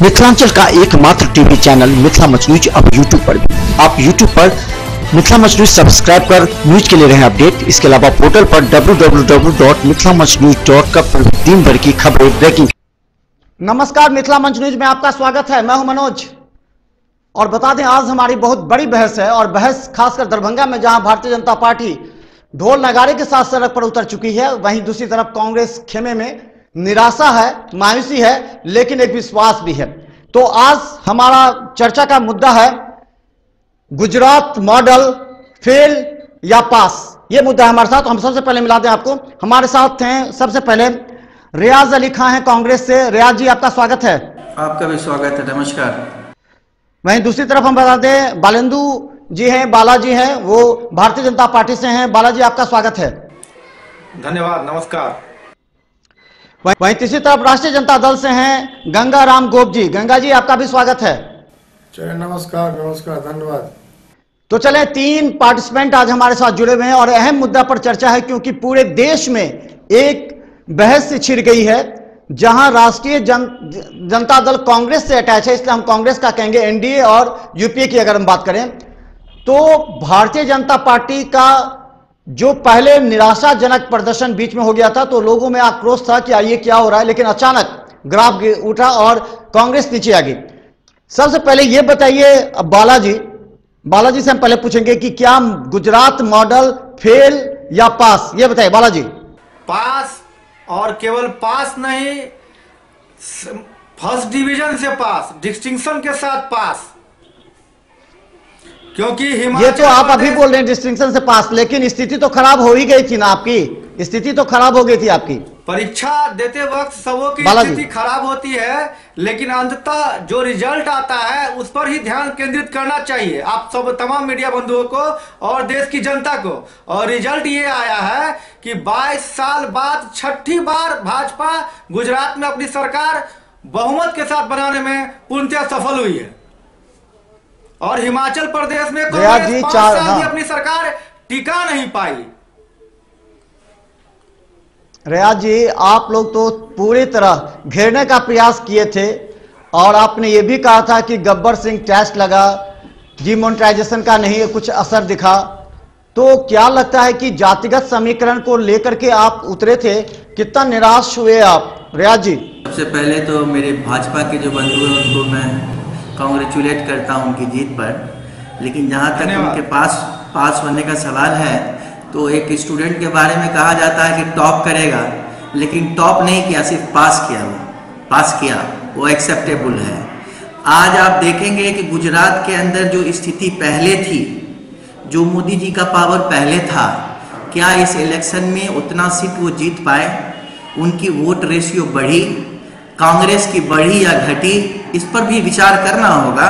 मिथिलांचल का एकमात्र TV channel Mithila much news अब यूट्यूब पर भी। आप यूट्यूब पर मिथिला मच न्यूज सब्सक्राइब कर न्यूज के लिए रहे अपडेट। इसके अलावा पोर्टल पर www.mithilamachnews.com पर दिन भर की खबरें ब्रेकिंग। नमस्कार, मिथिला मंच न्यूज में आपका स्वागत है। मैं हूं मनोज और बता दें आज हमारी बहुत बड़ी बहस है और बहस खासकर दरभंगा में, जहां भारतीय जनता पार्टी ढोल नगाड़े के साथ सड़क पर उतर चुकी है, वहीं दूसरी तरफ कांग्रेस खेमे में निराशा है, मायूसी है, लेकिन एक विश्वास भी है। तो आज हमारा चर्चा का मुद्दा है गुजरात मॉडल फेल या पास। यह मुद्दा है हमारे साथ। हम सबसे पहले मिला दें आपको, हमारे साथ हैं सबसे पहले रियाज अली खान है कांग्रेस से। रियाज जी, आपका स्वागत है। आपका भी स्वागत है, नमस्कार। वहीं दूसरी तरफ हम बता दें बालेंदु जी हैं, बालाजी हैं, वो भारतीय जनता पार्टी से हैं। बालाजी, आपका स्वागत है। धन्यवाद, नमस्कार। वहीं तीसरी तरफ राष्ट्रीय जनता दल से हैं गंगा राम गोप जी। गंगा जी, आपका भी स्वागत है। नमस्कार, नमस्कार, धन्यवाद। तो चले, तीन पार्टिसिपेंट आज हमारे साथ जुड़े हुए हैं और अहम मुद्दा पर चर्चा है, क्योंकि पूरे देश में एक बहस छिड़ गई है, जहां राष्ट्रीय जनता दल कांग्रेस से अटैच है, इसलिए हम कांग्रेस का कहेंगे, एनडीए और यूपीए की अगर हम बात करें तो भारतीय जनता पार्टी का जो पहले निराशाजनक प्रदर्शन बीच में हो गया था तो लोगों में आक्रोश था कि ये क्या हो रहा है, लेकिन अचानक ग्राफ उठा और कांग्रेस नीचे आ गई। सबसे पहले ये बताइए बालाजी से हम पहले पूछेंगे कि क्या गुजरात मॉडल फेल या पास, ये बताइए बालाजी। पास, और केवल पास नहीं, फर्स्ट डिवीजन से पास, डिस्टिंक्शन के साथ पास। क्योंकि ये तो आप अभी बोल रहे हैं डिस्टिंक्शन से पास, लेकिन स्थिति तो खराब हो ही गई थी ना, आपकी स्थिति तो खराब हो गई थी। आपकी परीक्षा देते वक्त सबों की स्थिति खराब होती है, लेकिन अंततः जो रिजल्ट आता है उस पर ही ध्यान केंद्रित करना चाहिए आप सब तमाम मीडिया बंधुओं को और देश की जनता को। और रिजल्ट ये आया है कि 22 साल बाद छठी बार भाजपा गुजरात में अपनी सरकार बहुमत के साथ बनाने में पूर्णतः सफल हुई है, और हिमाचल प्रदेश में कांग्रेस 5 साल भी अपनी सरकार टिका नहीं पाई। रियाज जी, आप लोग तो पूरी तरह घेरने का प्रयास किए थे और आपने ये भी कहा था कि गब्बर सिंह टेस्ट लगा, डिमोनेटाइजेशन का नहीं कुछ असर दिखा। तो क्या लगता है कि जातिगत समीकरण को लेकर के आप उतरे थे, कितना निराश हुए आप? रियाज जी, सबसे पहले तो मेरे भाजपा के जो बंधु हैं उनको मैं कांग्रेचुलेट करता हूं उनकी जीत पर, लेकिन जहां तक उनके पास होने का सवाल है तो एक स्टूडेंट के बारे में कहा जाता है कि टॉप करेगा, लेकिन टॉप नहीं किया, सिर्फ पास किया, वो एक्सेप्टेबल है। आज आप देखेंगे कि गुजरात के अंदर जो स्थिति पहले थी, जो मोदी जी का पावर पहले था, क्या इस इलेक्शन में उतना सीट वो जीत पाए? उनकी वोट रेशियो बढ़ी, कांग्रेस की बढ़ी या घटी, इस पर भी विचार करना होगा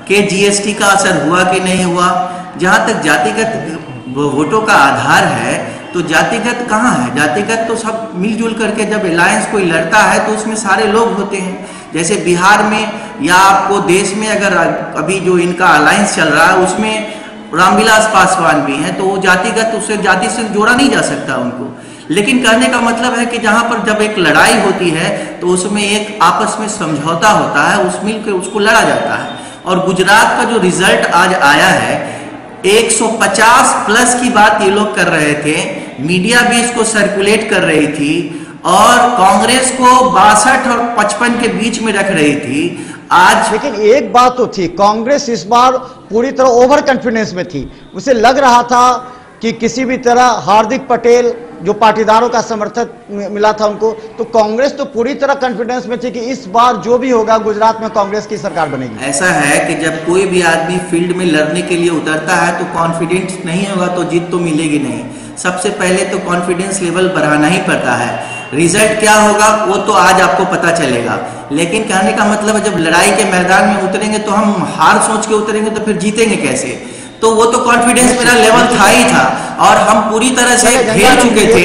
कि जीएसटी का असर हुआ कि नहीं हुआ। जहां तक जातिगत वोटों का आधार है तो जातिगत कहाँ है? जातिगत तो सब मिलजुल करके जब अलायंस कोई लड़ता है तो उसमें सारे लोग होते हैं। जैसे बिहार में या आपको देश में अगर अभी जो इनका अलायंस चल रहा है उसमें रामविलास पासवान भी हैं, तो वो जातिगत, उससे जाति से जोड़ा नहीं जा सकता उनको। लेकिन कहने का मतलब है कि जहां पर जब एक लड़ाई होती है तो उसमें एक आपस में समझौता होता है, उस मिलकर उसको लड़ा जाता है। और गुजरात का जो रिजल्ट आज आया है, 150 प्लस की बात ये लोग कर रहे थे, मीडिया भी इसको सर्कुलेट कर रही थी और कांग्रेस को 62 और 55 के बीच में रख रही थी आज। लेकिन एक बात तो थी, कांग्रेस इस बार पूरी तरह ओवर कॉन्फिडेंस में थी। उसे लग रहा था कि किसी भी तरह हार्दिक पटेल जो पाटीदारों का समर्थक मिला था उनको, तो कांग्रेस तो पूरी तरह कॉन्फिडेंस में थी कि इस बार जो भी होगा गुजरात में कांग्रेस की सरकार बनेगी। ऐसा है कि जब कोई भी आदमी फील्ड में लड़ने के लिए उतरता है तो कॉन्फिडेंस नहीं होगा तो जीत तो मिलेगी नहीं। सबसे पहले तो कॉन्फिडेंस लेवल बढ़ाना ही पड़ता है। रिजल्ट क्या होगा वो तो आज आपको पता चलेगा, लेकिन कहने का मतलब है जब लड़ाई के मैदान में उतरेंगे तो हम हार सोच के उतरेंगे तो फिर जीतेंगे कैसे? तो वो तो कॉन्फिडेंस मेरा लेवल था ही था और हम पूरी तरह से खेल चुके थे।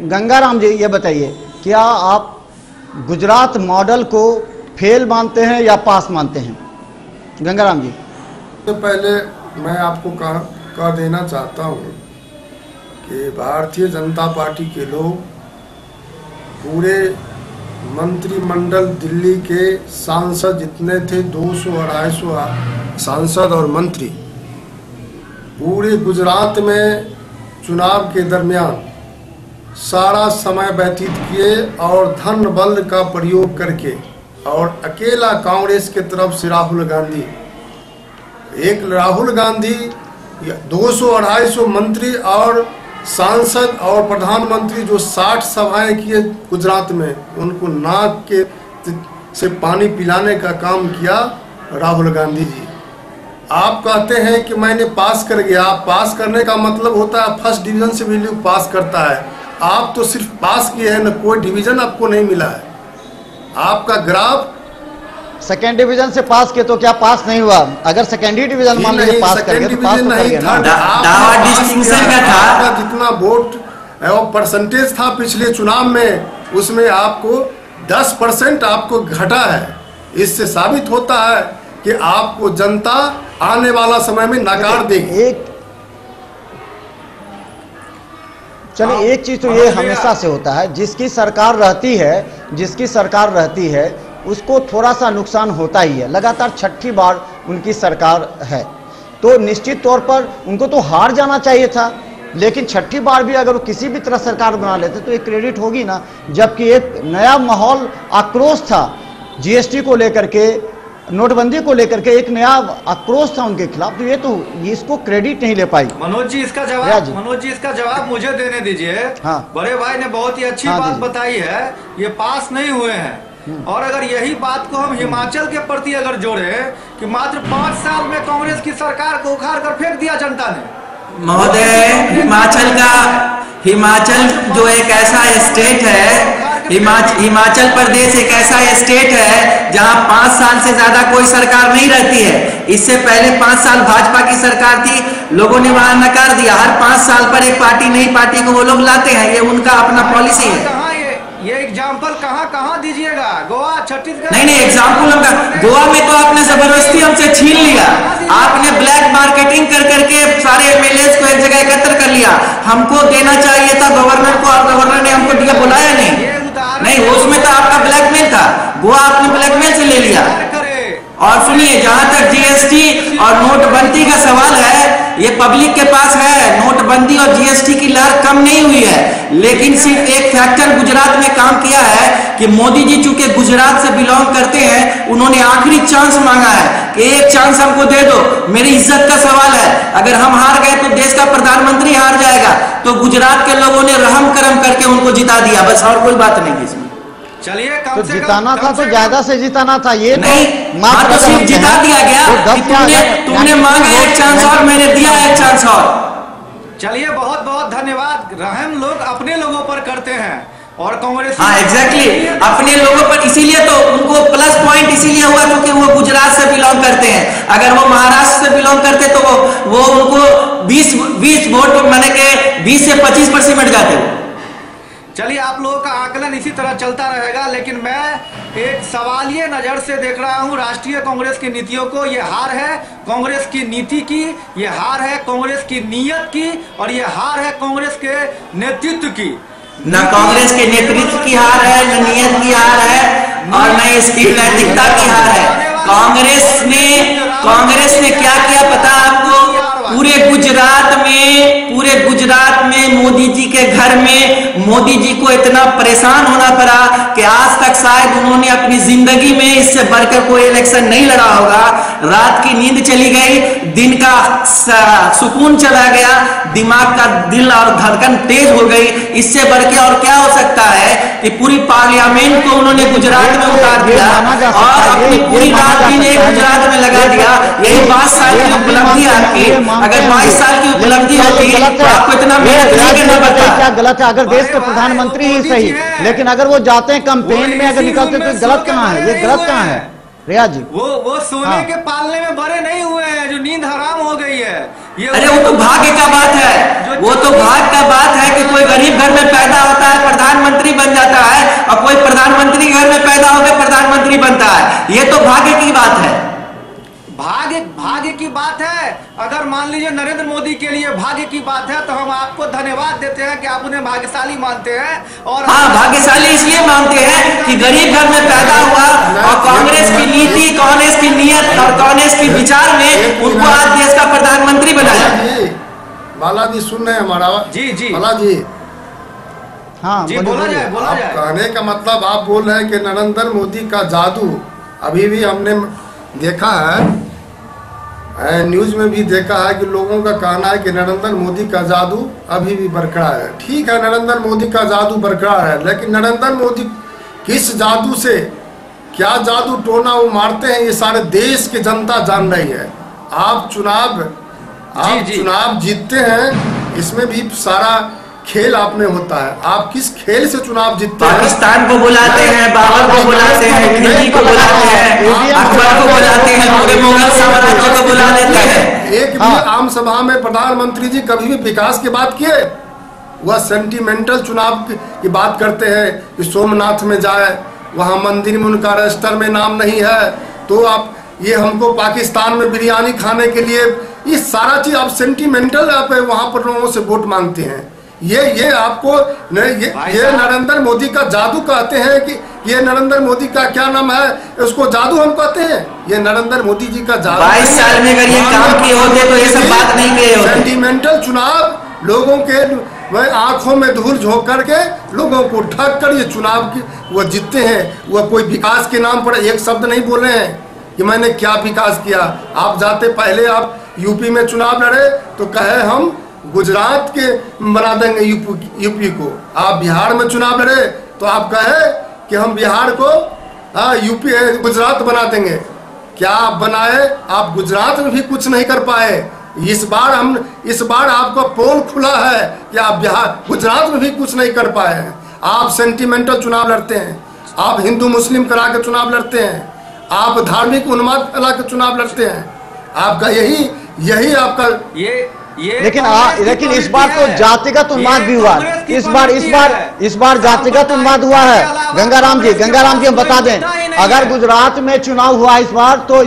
गंगाराम जी, ये बताइए, क्या आप गुजरात मॉडल को फेल मानते हैं या पास मानते हैं? गंगाराम जी, तो पहले मैं आपको कह देना चाहता हूँ कि भारतीय जनता पार्टी के लोग पूरे मंत्रिमंडल दिल्ली के सांसद जितने थे 200-250 सांसद और मंत्री पूरे गुजरात में चुनाव के दरमियान सारा समय व्यतीत किए और धन बल का प्रयोग करके, और अकेला कांग्रेस के तरफ से राहुल गांधी, एक राहुल गांधी 200-250 मंत्री और सांसद और प्रधानमंत्री जो 60 सभाएं किए गुजरात में, उनको नाक के से पानी पिलाने का काम किया राहुल गांधी जी। आप कहते हैं कि मैंने पास कर गया। पास करने का मतलब होता है फर्स्ट डिवीजन से भी लोग पास करता है। आप तो सिर्फ पास किए हैं, न कोई डिवीजन आपको नहीं मिला है। आपका ग्राफ सेकेंड डिवीजन से पास किए तो क्या पास नहीं हुआ? अगर सेकेंडरी डिवीजन मान लीजिए पास कर गए तो पास तो कर गए ना। आपका जितना वोट और परसेंटेज था पिछले चुनाव में, उसमें आपको 10% आपको घटा है। इससे साबित होता है कि आपको जनता आने वाला समय में नकार देगी। चलिए, एक चीज तो ये हमेशा से होता है, जिसकी सरकार रहती है उसको थोड़ा सा नुकसान होता ही है। लगातार छठी बार उनकी सरकार है तो निश्चित तौर पर उनको तो हार जाना चाहिए था, लेकिन छठी बार भी अगर वो किसी भी तरह सरकार बना लेते तो एक क्रेडिट होगी ना। जबकि एक नया माहौल, आक्रोश था जीएसटी को लेकर के, नोटबंदी को लेकर के एक नया आक्रोश था उनके खिलाफ, तो ये तो इसको क्रेडिट नहीं ले पाई। मनोज जी इसका जवाब मुझे देने दीजिए। हाँ। बड़े भाई ने बहुत ही अच्छी बात बताई है, ये पास नहीं हुए हैं। और अगर यही बात को हम हिमाचल के प्रति अगर जोड़े कि मात्र 5 साल में कांग्रेस की सरकार को उखाड़ कर फेंक दिया जनता ने। महोदय, हिमाचल जो एक ऐसा स्टेट है, हिमाचल प्रदेश एक ऐसा स्टेट है जहां 5 साल से ज्यादा कोई सरकार नहीं रहती है। इससे पहले 5 साल भाजपा की सरकार थी, लोगों ने वहां नकार दिया। हर 5 साल पर एक पार्टी, नई पार्टी को वो लोग लाते हैं, ये उनका अपना पॉलिसी है। ये एग्जाम्पल कहाँ दीजिएगा? गोवा, छत्तीसगढ़? नहीं, एग्जाम्पल हमका गोवा में तो आपने जबरदस्ती हमसे छीन लिया। आपने ब्लैक मार्केटिंग कर करके सारे एमएलए को एक जगह एकत्र कर लिया। हमको देना चाहिए था गवर्नर को, और गवर्नर ने हमको दिया, बुलाया नहीं, उसमें तो आपका ब्लैकमेल था। गोवा आपने ब्लैकमेल से ले लिया। और सुनिए, जहां तक जीएसटी और नोटबंदी का सवाल है, ये पब्लिक के पास है। नोटबंदी और जीएसटी की लहर कम नहीं हुई है, लेकिन सिर्फ एक फैक्टर गुजरात में काम किया है कि मोदी जी चूंकि गुजरात से बिलोंग करते हैं, उन्होंने आखिरी चांस मांगा है कि एक चांस हमको दे दो, मेरी इज्जत का सवाल है। अगर हम हार गए तो देश का प्रधानमंत्री हार जाएगा। तो गुजरात के लोगों ने रहम करम करके उनको जिता दिया, बस और कोई बात नहीं है इसमें। चलिए, तो जिताना था तो ज्यादा से जिताना था, ये नहीं, तो सिर्फ जिता दिया गया। तुमने मांगा एक चांस और मैंने दिया एक चांस और। चलिए, बहुत बहुत धन्यवाद। रहम लोग अपने लोगों पर करते हैं और कांग्रेस, हाँ एग्जैक्टली, अपने लोगों पर। इसीलिए तो उनको प्लस पॉइंट इसीलिए हुआ क्योंकि वो गुजरात से बिलोंग करते हैं। अगर वो महाराष्ट्र से बिलोंग करते तो वो उनको 20 वोट माने के 20 से 25% मिट जाते वो। चलिए, आप लोगों का आकलन इसी तरह चलता रहेगा, लेकिन मैं एक सवालिया नजर से देख रहा हूं राष्ट्रीय कांग्रेस की नीतियों को। ये हार है कांग्रेस की नीति की, ये हार है कांग्रेस की नीयत की, और ये हार है कांग्रेस के नेतृत्व की। न कांग्रेस के नेतृत्व की हार है, न नीयत की हार है, और न इसकी नैतिकता की हार है। कांग्रेस ने क्या किया पता आपको? पूरे गुजरात में मोदी जी के घर में मोदी जी को इतना परेशान होना पड़ा कि आज तक शायद उन्होंने अपनी जिंदगी में इससे बढ़कर कोई इलेक्शन नहीं लड़ा होगा। रात की नींद चली गई, दिन का सुकून चला गया, दिमाग का दिल और धड़कन तेज हो गई। इससे बढ़ के और क्या हो सकता है कि पूरी पार्लियामेंट को उन्होंने गुजरात में उतार दिया और अपनी पूरी रात दिन गुजरात में लगा दिया। यही 22 साल की उपलब्धि आपकी। अगर 22 साल की उपलब्धि होती तो आपको इतना मेहनत नहीं करना पड़ता। क्या गलत है? अगर देश के प्रधानमंत्री ही सही, लेकिन अगर वो जाते हैं कैंपेन में, अगर निकलते तो गलत कहाँ है? ये गलत कहाँ है रिया जी? वो सोने के पालने में बड़े नहीं हुए हैं, जो नींद हराम हो गई है। अरे वो तो भाग्य का बात है, वो तो भाग्य का बात है कि कोई गरीब घर में पैदा होता है, प्रधानमंत्री बन जाता है, और कोई प्रधानमंत्री घर में पैदा होकर प्रधानमंत्री बनता है। ये तो भाग्य की बात है। भाग्य की बात है। अगर मान लीजिए नरेंद्र मोदी के लिए भाग्य की बात है तो हम आपको धन्यवाद देते हैं कि आप उन्हें भाग्यशाली मानते हैं। और हाँ, भाग्यशाली इसलिए मानते हैं कि गरीब घर में पैदा हुआ और कांग्रेस की नीति, कांग्रेस की नीयत और कांग्रेस के विचार में उनको आज देश का प्रधानमंत्री बनाया। बालाजी सुन रहे हैं हमारा? जी बालाजी, हाँ जी, बोला जाए। कहने का मतलब आप बोल रहे हैं कि नरेंद्र मोदी का जादू अभी भी हमने देखा है, न्यूज में भी देखा है कि लोगों का कहना है कि नरेंद्र मोदी का जादू अभी भी बरकरार है। ठीक है, नरेंद्र मोदी का जादू बरकरार है, लेकिन नरेंद्र मोदी किस जादू से क्या जादू टोना वो मारते हैं ये सारे देश की जनता जान रही है। आप चुनाव जीतते हैं, इसमें भी सारा खेल आप में होता है। आप किस खेल से चुनाव जीतते हैं? पाकिस्तान को बुलाते हैं, बाबर को बुलाते हैं, खिलजी को बुलाते हैं, अकबर को बुलाते हैं, पूरे मुगल साम्राज्य को बुला लेते हैं। एक भी आम सभा में प्रधानमंत्री जी कभी भी विकास की बात किए? वह सेंटिमेंटल चुनाव की बात करते हैं कि सोमनाथ में जाए, वहां मंदिर में उनका रजिस्टर में नाम नहीं है, तो आप ये हमको पाकिस्तान में बिरयानी खाने के लिए, ये सारा चीज आप सेंटिमेंटल आप वहां पर लोगों से वोट मांगते हैं। ये आपको ये नरेंद्र मोदी का जादू कहते हैं कि ये नरेंद्र मोदी का क्या नाम है, उसको जादू हम कहते हैं। ये नरेंद्र मोदी जी का जादू। 22 साल में अगर ये काम किए होते तो ये सब बात नहीं किए होते। सेंटिमेंटल चुनाव लोगों के आंखों में धूल झोंक करके लोगों को ठग कर ये चुनाव की वो जीतते हैं। वह कोई विकास के नाम पर एक शब्द नहीं बोले हैं कि मैंने क्या विकास किया। आप जाते पहले आप यूपी में चुनाव लड़े तो कहे हम गुजरात के बना देंगे यूपी को। आप बिहार में चुनाव लड़े तो आप कहे कि हम बिहार को यूपी गुजरात बना देंगे। क्या आप बनाए? आप गुजरात में भी कुछ नहीं कर पाए। इस बार आपका पोल खुला है कि आप बिहार गुजरात में भी कुछ नहीं कर पाए हैं। आप सेंटिमेंटल चुनाव लड़ते हैं, आप हिंदू मुस्लिम करा के चुनाव लड़ते हैं, आप धार्मिक उन्माद फैला के चुनाव लड़ते हैं। आपका यही आपका लेकिन इस बार तो जातिगत उन्माद भी हुआ। इस बार जातिगत उन्माद हुआ है। गंगाराम जी हम बता दें, अगर गुजरात में चुनाव हुआ इस बार तो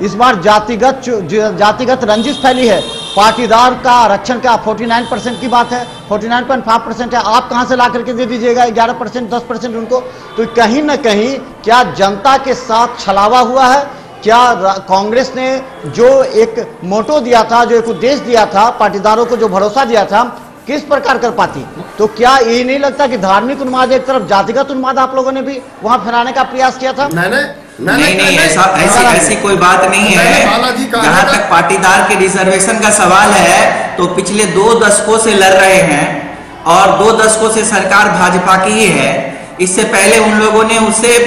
इस बार जातिगत रंजिश फैली है। पाटीदार का आरक्षण का 49% की बात है, 49.5% है। आप कहां से ला करके दे दीजिएगा 11%, 10% उनको? तो कहीं ना कहीं क्या जनता के साथ छलावा हुआ है? क्या कांग्रेस ने जो एक मोटो दिया था, जो एक उद्देश्य दिया था, पाटीदारों को जो भरोसा दिया था, किस प्रकार कर पाती? तो क्या ये नहीं लगता कि धार्मिक उन्माद एक तरफ, जातिगत उन्माद आप लोगों ने भी वहां फैलाने का प्रयास किया था? नहीं, ऐसी कोई बात नहीं है। जहां तक पाटीदार के रिजर्वेशन का सवाल है तो पिछले 2 दशकों से लड़ रहे हैं और 2 दशकों से सरकार भाजपा की ही है। इससे पहले उन लोगों ने उससे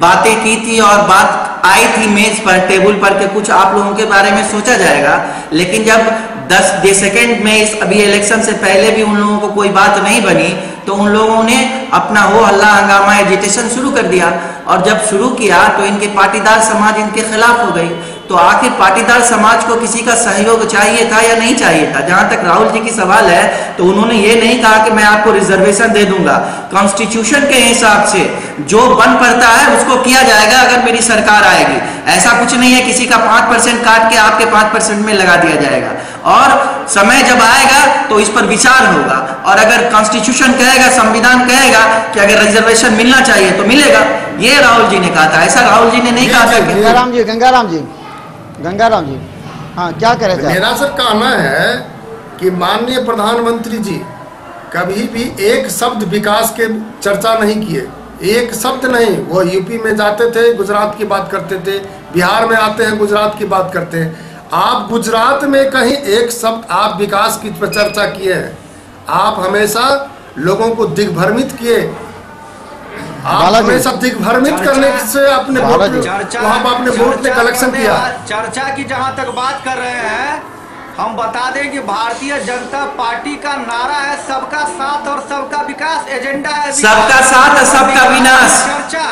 बातें की थी और बात आई थी मेज पर, टेबल पर के कुछ आप लोगों के बारे में सोचा जाएगा। लेकिन जब 10 सेकंड में इस अभी इलेक्शन से पहले भी उन लोगों को कोई बात नहीं बनी तो उन लोगों ने अपना हो हल्ला हंगामा एजिटेशन शुरू कर दिया। और जब शुरू किया तो इनके पाटीदार समाज इनके खिलाफ हो गई। तो आखिर पाटीदार समाज को किसी का सहयोग चाहिए था या नहीं चाहिए था? जहां तक राहुल जी की सवाल है तो उन्होंने ये नहीं कहा कि मैं आपको रिजर्वेशन दे दूंगा। कॉन्स्टिट्यूशन के हिसाब से जो बन पड़ता है उसको किया जाएगा अगर मेरी सरकार आएगी। ऐसा कुछ नहीं है किसी का 5% काट के आपके 5% में लगा दिया जाएगा। और समय जब आएगा तो इस पर विचार होगा। और अगर कॉन्स्टिट्यूशन कहेगा, संविधान कहेगा कि अगर रिजर्वेशन मिलना चाहिए तो मिलेगा। ये राहुल जी ने कहा था, ऐसा राहुल जी ने नहीं कहा था। गंगाराम जी हाँ, क्या कह रहे थे? मेरा सर कहना है कि माननीय प्रधानमंत्री जी कभी भी एक शब्द विकास के चर्चा नहीं किए। एक शब्द नहीं। वो यूपी में जाते थे गुजरात की बात करते थे, बिहार में आते हैं गुजरात की बात करते हैं। आप गुजरात में कहीं एक शब्द आप विकास की चर्चा किए हैं? आप हमेशा लोगों को दिग्भ्रमित किए। आप हमेशा दिग्भ्रमित करने से अपने वहां पर अपने वोट में कलेक्शन किया। चर्चा की जहां तक बात कर रहे हैं, हम बता दें कि भारतीय जनता पार्टी का नारा है सबका साथ और सबका विकास। एजेंडा है सबका साथ और सबका विनाश। चर्चा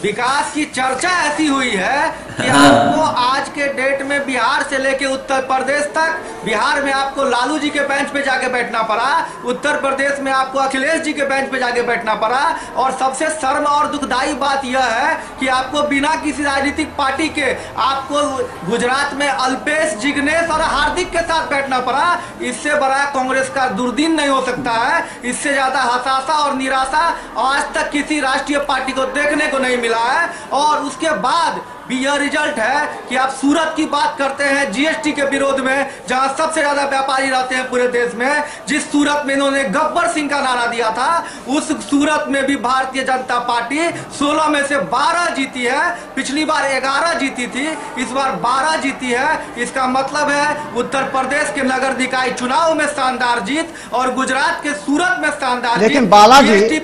विकास की चर्चा ऐसी हुई है कि आपको आज के डेट में बिहार से लेके उत्तर प्रदेश तक, बिहार में आपको लालू जी के बेंच पे जाके बैठना पड़ा, उत्तर प्रदेश में आपको अखिलेश जी के बेंच पे जाके बैठना पड़ा, और सबसे शर्म और दुखदाई बात यह है कि आपको बिना किसी राजनीतिक पार्टी के आपको गुजरात में अल्पेश, जिग्नेश और हार्दिक के साथ बैठना पड़ा। इससे बड़ा कांग्रेस का दुर्दिन नहीं हो सकता है। इससे ज्यादा हताशा और निराशा आज तक किसी राष्ट्रीय पार्टी को देखने को नहीं मिला है। और उसके बाद भी यह रिजल्ट है कि आप सूरत की बात करते हैं जीएसटी के विरोध में, जहां सबसे ज्यादा व्यापारी रहते हैं पूरे देश में। जिस सूरत में इन्होंने गब्बर सिंह का नारा दिया था, उस सूरत में भी भारतीय जनता पार्टी 16 में से 12 जीती है। पिछली बार 11 जीती थी, इस बार 12 जीती है। इसका मतलब है उत्तर प्रदेश के नगर निकाय चुनाव में शानदार जीत और गुजरात के सूरत में शानदार जीत।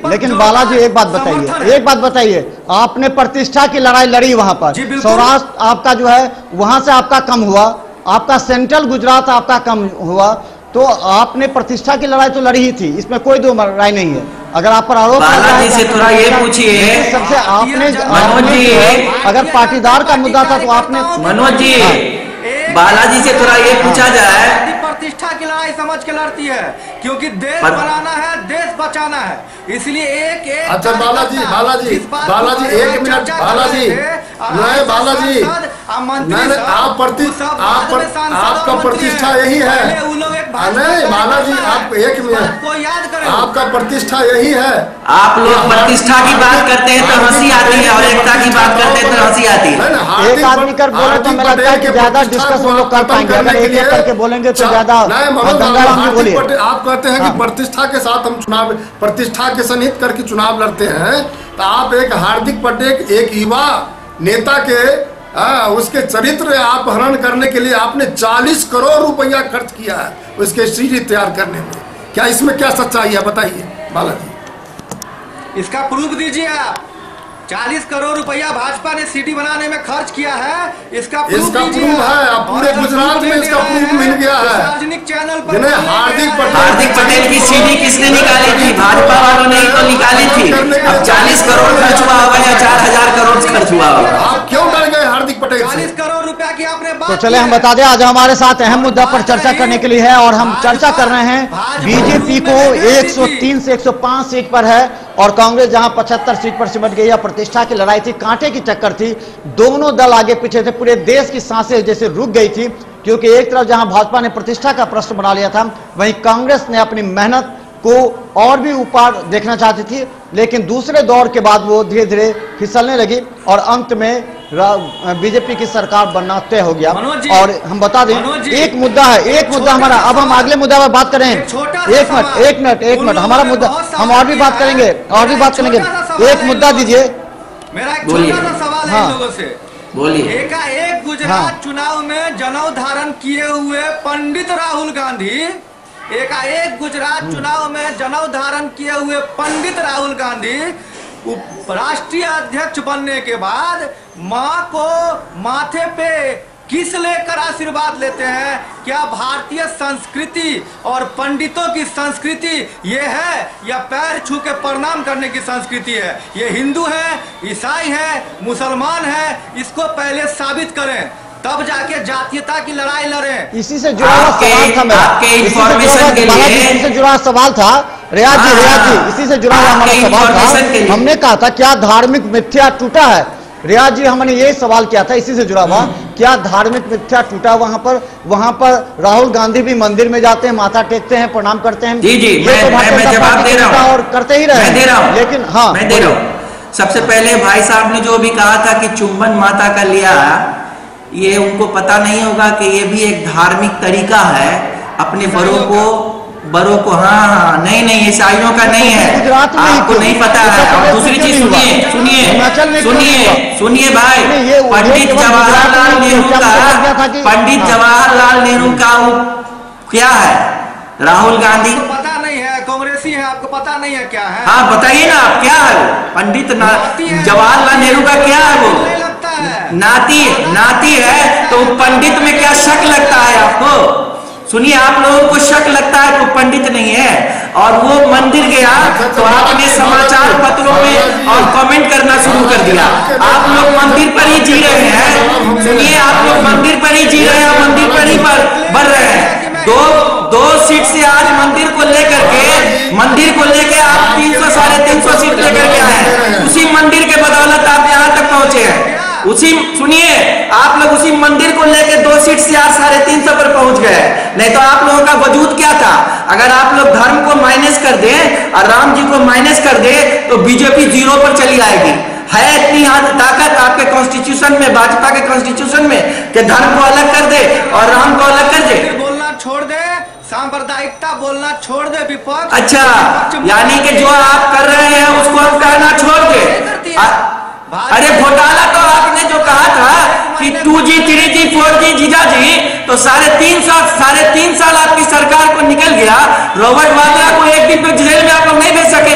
लेकिन बालाजी एक बात बताइए, आपने प्रतिष्ठा की लड़ाई लड़ी वहां पर, सौराष्ट्र आपका जो है वहां से आपका कम हुआ, आपका सेंट्रल गुजरात आपका कम हुआ, तो आपने प्रतिष्ठा की लड़ाई तो लड़ी ही थी, इसमें कोई दो राय नहीं है। अगर आप पर आरोप बालाजी से थोड़ा ये पूछिए, सबसे आपने अगर पाटीदार का मुद्दा था तो आपने मनोज जी बालाजी से थोड़ा ये पूछा जाए, प्रतिष्ठा की लड़ाई समझ के लड़ती है, क्योंकि देश बनाना है, देश बचाना है, इसलिए एक अच्छा बालाजी एक मिनट, आपका प्रतिष्ठा यही है, नहीं बालाजी आप एक मिनट को याद करें, आपका प्रतिष्ठा यही है। आप लोग प्रतिष्ठा की बात करते हैं तो हंसी आती है और एकता की बात करते हैं तो हंसी आती है। एक आदमी कर बोले तो मुझे लगता है कि ज्यादा डिस्कस हम लोग कर पाएंगे, अगर एक एक करके बोलेंगे तो ज्यादा। आप कहते हैं कि प्रतिष्ठा के साथ हम चुनाव, प्रतिष्ठा के सन्निहित करके चुनाव लड़ते हैं, तो आप एक हार्दिक पटेल एक युवा नेता के उसके चरित्र आप हरण करने के लिए आपने 40 करोड़ रुपया खर्च किया है उसके सीडी तैयार करने में। क्या इसमें क्या सच्चाई है बताइए बालाजी? इसका प्रूफ दीजिए आप। 40 करोड़ रुपया भाजपा ने सीडी बनाने में खर्च किया है, इसका प्रूफ है। पूरे गुजरात में इसका प्रूफ मिल गया है सार्वजनिक चैनल पर। हार्दिक पटेल की सीडी किसने निकाली थी? भाजपा वालों ने ही तो निकाली थी। अब 40 करोड़ खर्च हुआ होगा या 4000 करोड़ खर्च हुआ होगा? आप क्यों डर गए हार्दिक पटेल? 40 करोड़ रुपया की आपने बात। तो चले हम बता दें, आज हमारे साथ अहम मुद्दा पर चर्चा करने के लिए है, और हम चर्चा कर रहे हैं बीजेपी को 103 से 105 सीट पर है और कांग्रेस जहां 75 सीट पर सिमट गई है। प्रतिष्ठा की लड़ाई थी, कांटे की टक्कर थी, दोनों दल आगे पीछे थे, पूरे देश की सांसें जैसे रुक गई थी, क्योंकि एक तरफ जहां भाजपा ने प्रतिष्ठा का प्रश्न बना लिया था, वहीं कांग्रेस ने अपनी मेहनत को और भी ऊपर देखना चाहती थी, लेकिन दूसरे दौर के बाद वो धीरे धीरे फिसलने लगी और अंत में बीजेपी की सरकार बनना तय हो गया। और हम बता दें, एक मुद्दा हमारा, अब हम अगले मुद्दा पर बात करें। एक मिनट हमारा मुद्दा, हम और भी बात करेंगे। एक मुद्दा दीजिए। मेरा एक छोटा सा सवाल है लोगों से, बोलिए। एकाएक गुजरात चुनाव में जनेऊ धारण किए हुए पंडित राहुल गांधी, एकाएक गुजरात चुनाव में जनेऊ धारण किए हुए पंडित राहुल गांधी राष्ट्रीय अध्यक्ष बनने के बाद मां को माथे पे किस लेकर आशीर्वाद लेते हैं? क्या भारतीय संस्कृति और पंडितों की संस्कृति ये है, या पैर छू के प्रणाम करने की संस्कृति है? ये हिंदू है, ईसाई है, मुसलमान है, इसको पहले साबित करें, तब जाके जातीयता की लड़ाई लड़ें। इसी से जुड़ा हुआ सवाल था मेरा, इसी से जुड़ा सवाल था रियाज जी, इसी से जुड़ा हुआ हमारा सवाल था। हमने कहा था क्या धार्मिक मिथ्या टूटा है? रियाज जी, हमने ये सवाल किया था, इसी से जुड़ा हुआ, क्या धार्मिक मिथ्या टूटा? वहां पर राहुल गांधी भी मंदिर में जाते हैं, माथा टेकते हैं, प्रणाम करते हैं। जी मैं जवाब दे रहा हूं और करते ही रहे, लेकिन हाँ मैं दे रहा हूं। सबसे पहले भाई साहब ने जो भी कहा था कि चुंबन माता का लिया, ये उनको पता नहीं होगा कि ये भी एक धार्मिक तरीका है अपने बड़ों को हाँ नहीं ईसाइयों का नहीं है, आपको नहीं पता है। और दूसरी चीज सुनिए भाई, पंडित जवाहरलाल नेहरू का क्या है? राहुल गांधी पता नहीं है, कांग्रेसी है, आपको पता नहीं है क्या है? हाँ बताइए ना आप, क्या है पंडित जवाहरलाल नेहरू का? क्या है वो? नाती है, तो पंडित में क्या शक लगता है आपको? सुनिए, आप लोगों को शक लगता है तो पंडित नहीं है, और वो मंदिर गया तो आपने समाचार पत्रों में और कमेंट करना शुरू कर दिया। आप लोग मंदिर पर ही जी रहे हैं। सुनिए, आप लोग मंदिर पर ही जी रहे हैं, मंदिर पर ही बढ़ रहे हैं। दो सीट से आज मंदिर को लेकर आप 300 साढ़े 300 सीट लेकर के आए हैं। उसी मंदिर के बदौलत आप यहाँ तक पहुंचे हैं। सुनिए, आप लोग उसी मंदिर को लेकर 2 सीट से आज 350 पर पहुंच गए। नहीं तो आप लोगों का वजूद क्या था? अगर आप लोग धर्म को माइनस कर दें और राम जी को माइनस कर दे तो बीजेपी 0 पर चली आएगी। है इतनी ताकत आपके कॉन्स्टिट्यूशन में, भाजपा के कॉन्स्टिट्यूशन में, कि धर्म को अलग कर दे और राम को अलग कर दे। बोलना छोड़ दे, सांप्रदायिकता बोलना छोड़ दे विपक्ष। अच्छा, यानी कि जो आप कर रहे हैं उसको हम कहना छोड़ दे। अरे घोटाला तो आपने जो कहा था कि 2G 3G 4G जीजा जी, तो 3.5 साल आपकी सरकार को निकल गया। रॉबर्ट वाड्रा को एक दिन पे जेल में आप लोग नहीं भेज सके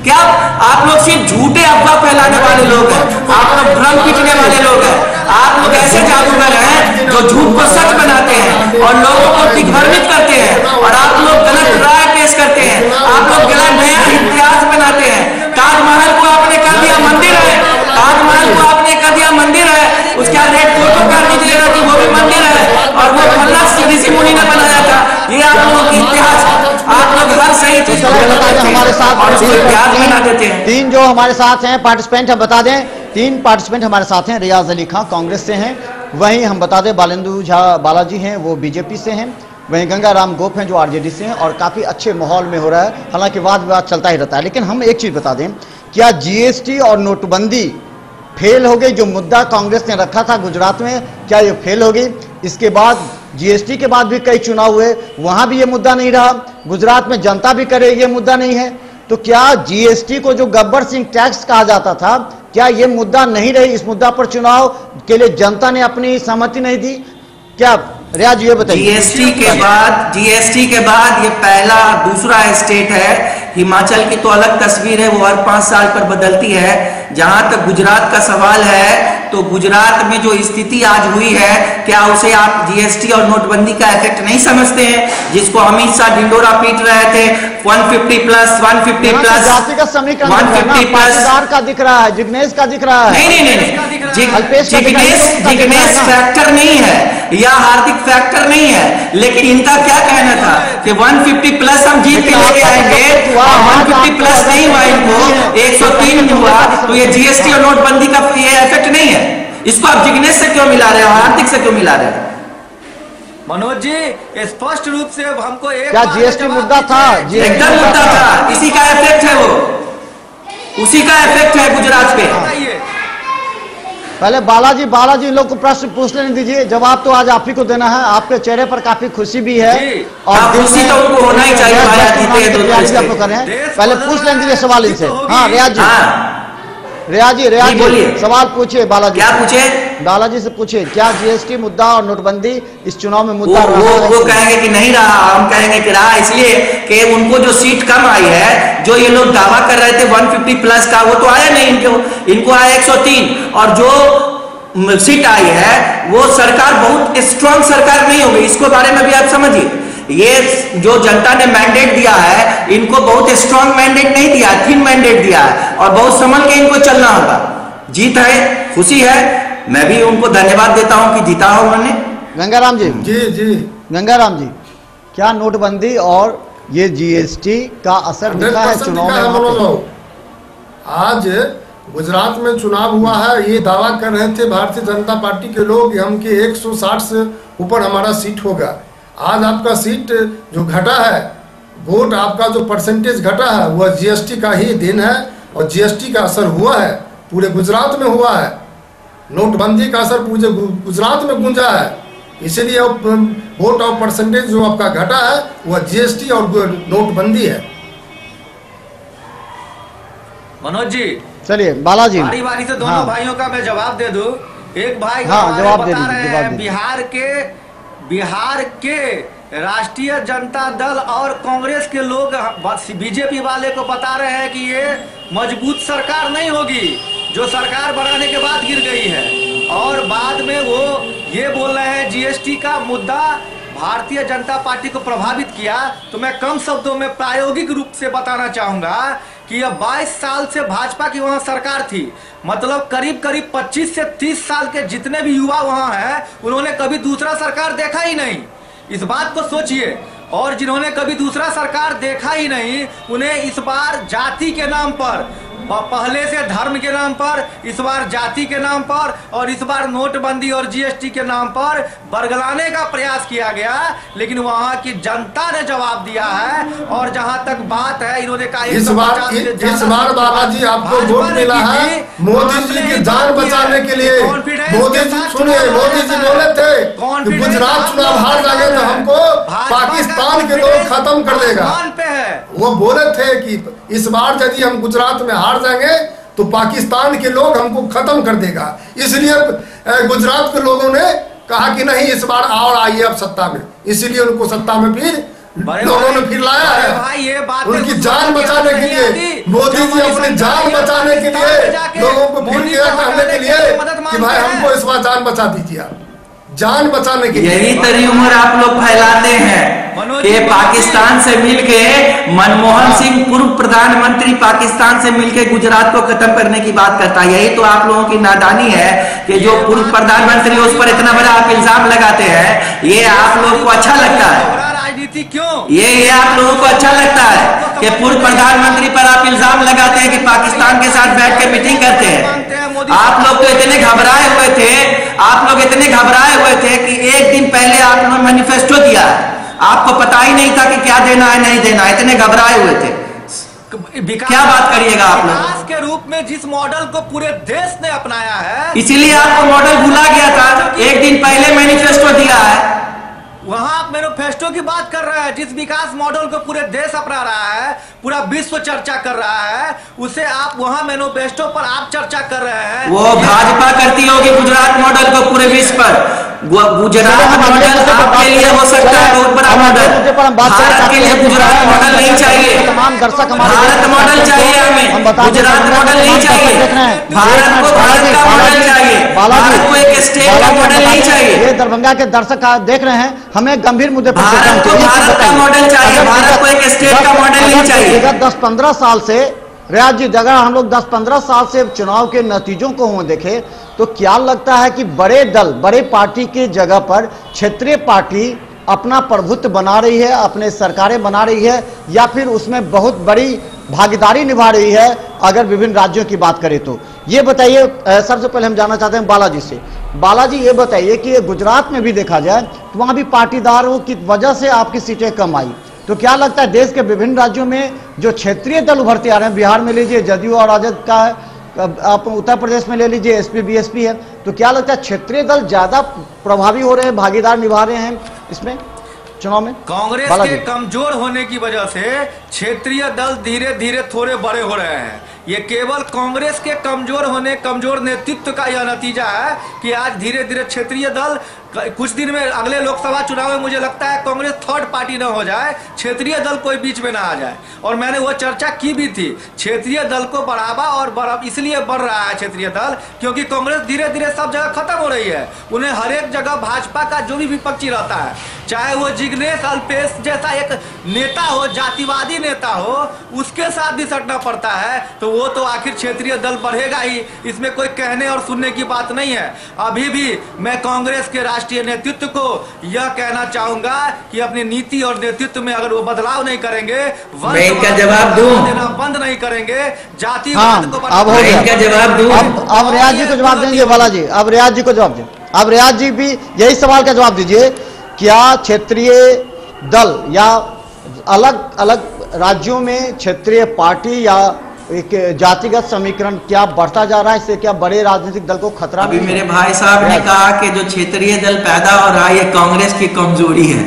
क्या? आप लोग सिर्फ झूठे अफवाह फैलाने वाले लोग हैं, आप लोग भ्रम पीटने वाले लोग हैं। आप लोग ऐसे जादूगर हैं जो झूठ को सच बनाते हैं और लोगों को दिग्भ्रमित करते हैं, और आप लोग गलत राय पेश करते हैं। आप लोग गलत नया इतिहास बनाते हैं। ताजमहल को आपने कह दिया मंदिर है, ताजमहल को आपने कह दिया मंदिर है, उसके बाद रेड फोटो कर दीजिएगा कि वो भी मंदिर है, और वो फल्ला ऋषि मुनि ने बनाया था। ये आप लोगों की इतिहास, आप लोग हर सही चीज हमारे साथ बना देते हैं। 3 जो हमारे साथ हैं पार्टिसिपेंट, हम बता दें 3 पार्टिसिपेंट हमारे साथ हैं। रियाज अली खां कांग्रेस से हैं, वहीं हम बता दें बालेंदु झा बालाजी हैं, वो बीजेपी से हैं, वहीं गंगाराम गोप हैं जो आरजेडी से हैं, और काफी अच्छे माहौल में हो रहा है। हालांकि वाद विवाद चलता ही रहता है, लेकिन हम एक चीज बता दें, क्या जीएसटी और नोटबंदी फेल हो गई? जो मुद्दा कांग्रेस ने रखा था गुजरात में, क्या ये फेल हो गई? इसके बाद जीएसटी के बाद भी कई चुनाव हुए, वहां भी ये मुद्दा नहीं रहा। गुजरात में जनता भी करे ये मुद्दा नहीं है, तो क्या जीएसटी को जो गब्बर सिंह टैक्स कहा जाता था, क्या ये मुद्दा नहीं रही? इस मुद्दा पर चुनाव के लिए जनता ने अपनी सहमति नहीं दी क्या? रियाज ये बताइए। जीएसटी के बाद ये पहला दूसरा स्टेट है। हिमाचल की तो अलग तस्वीर है, वो हर 5 साल पर बदलती है। जहां तक गुजरात का सवाल है, तो गुजरात में जो स्थिति आज हुई है, क्या उसे आप जीएसटी और नोटबंदी का इफेक्ट नहीं समझते हैं? जिसको अमित शाह ढिंडोरा पीट रहे थे, 150 प्लस 150 प्लस जाति का समीकरण 150 प्लस का दिख रहा है, जिग्नेश का दिख रहा है। नहीं, जिग्नेश फैक्टर नहीं है या हार्दिक फैक्टर नहीं है, लेकिन इनका क्या कहना था कि 150 प्लस हम जीत के लेके आएंगे, और 150 प्लस नहीं हुआ, इनको 103 हुआ, तो ये जीएसटी और नोटबंदी का ये इफेक्ट नहीं है। इसको आप जिग्नेश से क्यों मिला रहे हो, हार्दिक से क्यों मिला रहे हो? मनोज जी, स्पष्ट रूप से हमको एक क्या जीएसटी मुद्दा था? एकदम मुद्दा था, इसी का इफेक्ट है, वो उसी का इफेक्ट है गुजरात पे। पहले बालाजी इन लोग को प्रश्न पूछ लेने दीजिए, जवाब तो आज आप ही को देना है। आपके चेहरे पर काफी खुशी भी है, और खुशी तो उनको होना ही चाहिए। आप कर रहे हैं, पहले पूछ लेने दीजिए सवाल इनसे। हाँ रियाज जी बोलिए, सवाल पूछिए बालाजी। क्या पूछे? बालाजी से पूछिए, क्या जीएसटी मुद्दा और नोटबंदी इस चुनाव में मुद्दा रहा? वो कहेंगे कि नहीं रहा, हम कहेंगे कि रहा, इसलिए कि उनको जो सीट कम आई है, जो ये लोग दावा कर रहे थे 150 प्लस का, वो तो आया नहीं, इनको आया 103, और जो सीट आई है वो सरकार बहुत स्ट्रांग सरकार नहीं होगी। इसको बारे में भी आप समझिए, ये जो जनता ने मैंडेट दिया है, इनको बहुत स्ट्रांग मैंडेट नहीं दिया, थिन मैंडेट दिया है, और बहुत संभल के इनको चलना होगा। जीत है, खुशी है, मैं भी उनको धन्यवाद देता हूं कि जीता हो उन्होंने। गंगाराम जी जी गंगाराम जी, क्या नोटबंदी और ये जीएसटी का असर दिखा है चुनाव में? आज गुजरात में चुनाव हुआ है, ये दावा कर रहे थे भारतीय जनता पार्टी के लोग, हम के 160 से ऊपर हमारा सीट होगा। आज आपका सीट जो घटा है, वोट आपका जो परसेंटेज घटा है, वह जीएसटी का ही देन है, और जीएसटी का असर हुआ है, पूरे गुजरात में हुआ है। नोटबंदी का असर पूरे गुजरात में गूंजा है, इसीलिए वोट और परसेंटेज जो आपका घटा है, वह जीएसटी और नोटबंदी है। मनोज जी चलिए बालाजी, बारी से दोनों भाइयों का मैं जवाब दे दूं। एक भाई जवाब दे दीजिए। बिहार के राष्ट्रीय जनता दल और कांग्रेस के लोग बीजेपी वाले को बता रहे हैं कि ये मजबूत सरकार नहीं होगी, जो सरकार बनाने के बाद गिर गई है। और बाद में वो ये बोल रहे हैं जीएसटी का मुद्दा भारतीय जनता पार्टी को प्रभावित किया, तो मैं कम शब्दों में प्रायोगिक रूप से बताना चाहूंगा कि यह 22 साल से भाजपा की वहां सरकार थी। मतलब करीब करीब 25 से 30 साल के जितने भी युवा वहां हैं, उन्होंने कभी दूसरा सरकार देखा ही नहीं। इस बात को सोचिए। और जिन्होंने कभी दूसरा सरकार देखा ही नहीं, उन्हें इस बार जाति के नाम पर, पहले से धर्म के नाम पर, इस बार जाति के नाम पर और इस बार नोटबंदी और जीएसटी के नाम पर बरगलाने का प्रयास किया गया। लेकिन वहां की जनता ने जवाब दिया है। और जहां तक बात है, इन्होंने कहा इस बार बालाजी आपको वोट मिला है मोदी जी की जान बचाने के लिए। मोदी जी सुनिए, मोदी जी बोले थे कि गुजरात चुनाव हार जाएंगे तो हमको पाकिस्तान के लोग खत्म कर देगा। वो बोले थे कि इस बार यदि हम गुजरात में हार जाएंगे तो पाकिस्तान के लोग हमको खत्म कर देगा। इसलिए गुजरात के लोगों ने कहा कि नहीं, इस बार और आइए अब सत्ता में। इसलिए उनको सत्ता में फिर लोगों ने फिर लाया है, उनकी जान बचाने के लिए। मोदी जी अपनी जान बचाने के लिए लोगों को फिर कहने के लिए कि भाई हमको इस बार जान बचा दीजिए, जान बचाने के लिए। यही तरी उम्र आप लोग फैलाते हैं कि पाकिस्तान से मिलके मनमोहन सिंह पूर्व प्रधानमंत्री पाकिस्तान से मिलके गुजरात को खत्म करने की बात करता है। यही तो आप लोगों की नादानी है कि जो पूर्व प्रधानमंत्री उस पर इतना बड़ा आप इल्जाम लगाते हैं। ये आप लोगों को अच्छा लगता है, राजनीति क्यों? ये आप लोगों को अच्छा लगता है कि पूर्व प्रधानमंत्री पर आप इल्जाम लगाते हैं कि पाकिस्तान के साथ बैठ के मीटिंग करते हैं। आप लोग तो इतने घबराए हुए थे, आप लोग इतने घबराए हुए थे कि एक दिन पहले आपने मैनिफेस्टो दिया, आपको पता ही नहीं था कि क्या देना है नहीं देना, इतने घबराए हुए थे। क्या बात करिएगा आप लोग? विकास के रूप में जिस मॉडल को पूरे देश ने अपनाया है, इसीलिए आपको मॉडल भुला गया था। एक दिन पहले मैनिफेस्टो दिया है, वहां आप मैनिफेस्टो की बात कर रहे हैं। जिस विकास मॉडल को पूरे देश अपना रहा है, पूरा विश्व चर्चा कर रहा है, उसे आप वहां मैनिफेस्टो पर आप चर्चा कर रहे हैं। वो भाजपा करती होगी गुजरात मॉडल को पूरे विश्व पर। गुजरात मॉडल आपके लिए हो सकता है बहुत बड़ा मॉडल, भारत के लिए गुजरात मॉडल नहीं चाहिए। भारत मॉडल चाहिए हमें, गुजरात मॉडल नहीं चाहिए। भारत को भारत का मॉडल चाहिए, भारत को एक स्टेट का मॉडल नहीं चाहिए। ये दरभंगा के दर्शक देख रहे हैं, हमें गंभीर मुद्दे पर भारत को भारत का मॉडल चाहिए, भारत को एक स्टेट का मॉडल नहीं चाहिए। 10-15 साल से रियाज जी, अगर हम लोग 10-15 साल से चुनाव के नतीजों को देखें तो क्या लगता है कि बड़े दल, बड़े पार्टी की जगह पर क्षेत्रीय पार्टी अपना प्रभुत्व बना रही है, अपने सरकारें बना रही है, या फिर उसमें बहुत बड़ी भागीदारी निभा रही है? अगर विभिन्न राज्यों की बात करें तो ये बताइए। सबसे पहले हम जानना चाहते हैं बालाजी से। बालाजी, ये बताइए कि गुजरात में भी देखा जाए तो वहां भी पाटीदारों की वजह से आपकी सीटें कम आई, तो क्या लगता है देश के विभिन्न राज्यों में जो क्षेत्रीय दल उभरते आ रहे हैं, बिहार में लीजिए जदयू और राजद का है, आप उत्तर प्रदेश में ले लीजिए एसपी बीएसपी है, तो क्या लगता है क्षेत्रीय दल ज्यादा प्रभावी हो रहे हैं, भागीदार निभा रहे हैं इसमें चुनाव में? कांग्रेस के कमजोर होने की वजह से क्षेत्रीय दल धीरे धीरे थोड़े बड़े हो रहे हैं। ये केवल कांग्रेस के कमजोर नेतृत्व का यह नतीजा है कि आज धीरे धीरे क्षेत्रीय दल, कुछ दिन में अगले लोकसभा चुनाव में मुझे लगता है कांग्रेस थर्ड पार्टी न हो जाए, क्षेत्रीय दल कोई बीच में ना आ जाए। और मैंने वो चर्चा की भी थी, क्षेत्रीय दल को बढ़ावा और इसलिए बढ़ रहा है क्षेत्रीय दल क्योंकि कांग्रेस धीरे धीरे सब जगह खत्म हो रही है। उन्हें हर एक जगह भाजपा का जो भी विपक्षी रहता है, चाहे वो जिग्नेश अल्पेश जैसा एक नेता हो, जातिवादी नेता हो, उसके साथ भी सटना पड़ता है, तो वो तो आखिर क्षेत्रीय दल बढ़ेगा ही। इसमें कोई कहने और सुनने की बात नहीं है। अभी भी मैं कांग्रेस के राष्ट्रीय नेतृत्व को यह कहना चाहूंगा कि अपनी नीति और नेतृत्व में अगर वो बदलाव नहीं करेंगे, मैं इनका जवाब दूं, देना बंद नहीं करेंगे, जातिवाद को जवाब दूं। अब रियाज जी को जवाब देंगे बालाजी, अब रियाज जी को जवाब दें। अब रियाज जी भी यही सवाल का जवाब दीजिए, क्या क्षेत्रीय दल या अलग अलग राज्यों में क्षेत्रीय पार्टी या एक जातिगत समीकरण क्या बढ़ता जा रहा है? इससे क्या बड़े राजनीतिक दल को खतरा? अभी मेरे भाई साहब ने कहा कि जो क्षेत्रीय दल पैदा हो रहा है ये कांग्रेस की कमजोरी है।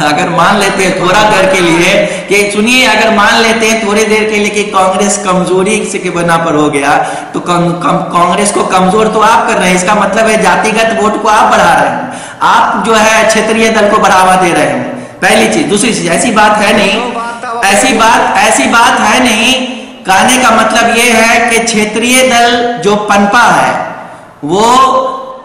अगर मान लेते हैं थोड़ा देर के लिए कि सुनिए, अगर मान लेते हैं थोड़ी देर के लिए कि कांग्रेस कमजोरी से के बना पर हो गया, तो कांग्रेस को कमजोर तो आप कर रहे हैं। इसका मतलब है जातिगत वोट को आप बढ़ा रहे हैं, आप जो है क्षेत्रीय दल को बढ़ावा दे रहे हैं, पहली चीज। दूसरी चीज, ऐसी बात है नहीं, ऐसी बात है नहीं। कहने का मतलब ये है कि क्षेत्रीय दल जो पनपा है वो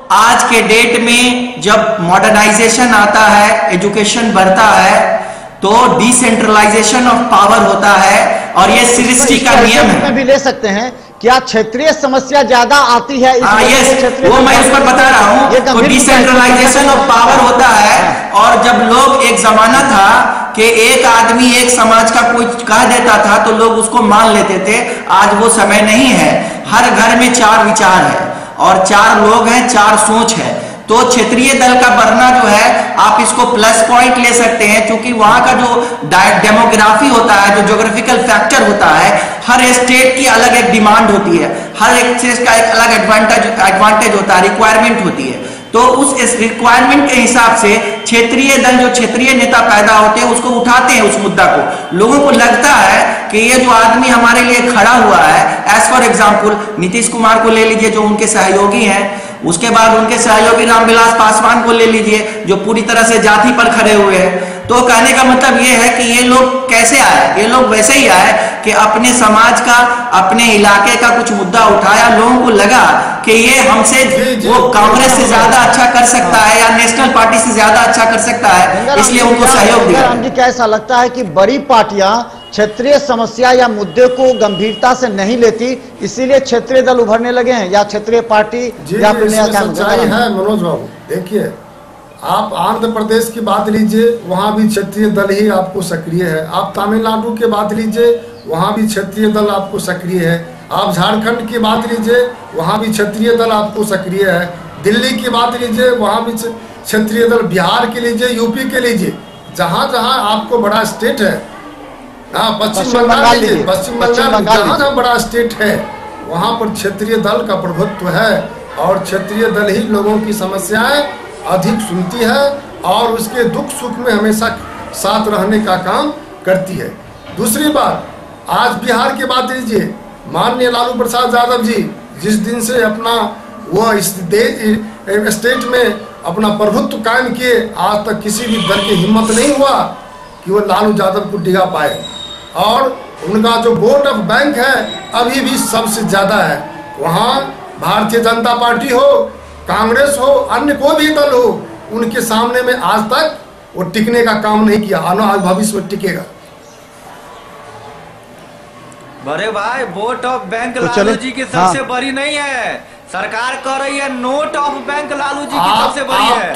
आज के डेट में जब मॉडर्नाइजेशन आता है, एजुकेशन बढ़ता है, तो डिसेंट्रलाइजेशन ऑफ पावर होता है और ये सृष्टि का नियम है। भी ले सकते हैं क्या क्षेत्रीय समस्या ज्यादा आती है? वो मैं इस पर बता रहा हूँ। तो डिसेंट्रलाइजेशन ऑफ पावर होता है और जब लोग, एक जमाना था कि एक आदमी एक समाज का कोई कह देता था तो लोग उसको मान लेते थे। आज वो समय नहीं है। हर घर में 4 विचार है और 4 लोग हैं, 4 सोच है। तो क्षेत्रीय दल का बढ़ना जो है, आप इसको प्लस पॉइंट ले सकते हैं, क्योंकि वहां का जो डेमोग्राफी होता है, जो ज्योग्राफिकल फैक्टर होता है, हर स्टेट की अलग एक डिमांड होती है, हर एक स्टेट का एक अलग एडवांटेज होता है, रिक्वायरमेंट होती है। तो उस रिक्वायरमेंट के हिसाब से क्षेत्रीय दल, जो क्षेत्रीय नेता पैदा होते हैं, उसको उठाते हैं उस मुद्दा को। लोगों को लगता है कि ये जो आदमी हमारे लिए खड़ा हुआ है, as for example Nitish Kumar को ले लीजिए जो उनके सहयोगी हैं, उसके बाद उनके सहयोगी रामविलास पासवान को ले लीजिए जो पूरी तरह से जाति पर खड़े हुए हैं। तो कहने का मतलब ये है कि ये लोग कैसे आए? ये लोग वैसे ही आए कि अपने समाज का, अपने इलाके का कुछ मुद्दा उठाया, लोगों को लगा कि ये हमसे, वो कांग्रेस से ज्यादा अच्छा कर सकता है या नेशनल पार्टी से ज्यादा अच्छा कर सकता है, इसलिए उनको सहयोग दिया। मुझे क्या ऐसा लगता है कि बड़ी पार्टियां क्षेत्रीय समस्या या मुद्दे को गंभीरता से नहीं लेती, इसीलिए क्षेत्रीय दल उभरने लगे हैं, या क्षेत्रीय पार्टी या सच्चाई है? मनोज बाबू देखिए, आप आंध्र प्रदेश की बात लीजिए, वहां भी क्षेत्रीय दल ही आपको सक्रिय है। आप तमिलनाडु की बात लीजिए, वहां भी क्षेत्रीय दल आपको सक्रिय है। आप झारखंड की बात लीजिए, वहां भी क्षेत्रीय दल आपको सक्रिय है। दिल्ली की बात लीजिए, वहां भी क्षेत्रीय दल, बिहार के लीजिए, यूपी के लीजिए, जहां जहां आपको बड़ा स्टेट है, पश्चिम बंगाल लीजिए, पश्चिम बंगाल जहां जहां बड़ा स्टेट है, वहां पर क्षेत्रीय दल का प्रभुत्व है और क्षेत्रीय दल ही लोगों की समस्याएं अधिक सुनती है और उसके दुख सुख में हमेशा साथ रहने का काम करती है। दूसरी बात, आज बिहार की बात लीजिए, माननीय लालू प्रसाद यादव जी जिस दिन से अपना वह इस स्टेट में अपना प्रभुत्व कायम किए, आज तक किसी भी दल की हिम्मत नहीं हुआ कि वो लालू यादव को डिगा पाए। और उनका जो वोट ऑफ बैंक है अभी भी सबसे ज़्यादा है। वहाँ भारतीय जनता पार्टी हो, कांग्रेस हो, अन्य कोई भी दल हो, उनके सामने में आज तक वो टिकने का काम नहीं किया, आज भविष्य में टिकेगा। बड़े भाई, vote of bank Lalu ji की सबसे बड़ी नहीं है, सरकार कह रही है note of bank Lalu ji की सबसे बड़ी है।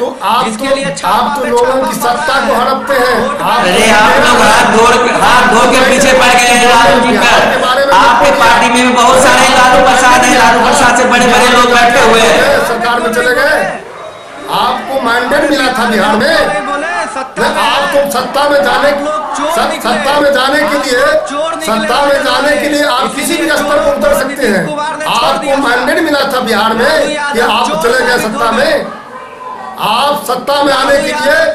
इसके लिए आप तो लोगों की सत्ता को हड़पते हैं। अरे आप लोग हाथ धो के पीछे पड़ गए हैं लालू जी पर। आपके पार्टी में भी बहुत सारे लालू प्रसाद हैं, लालू प्रसाद से बड़े बड़े लोग बैठे हुए हैं। सरकार में चले गए, आपको मैंडेट मिला था बिहार में, आपको सत्ता में जाने के लिए आप किसी भी स्तर पर उतर सकते हैं। आपको मैंडेट मिला था बिहार में कि आप चले गए सत्ता में, आप सत्ता में आने के लिए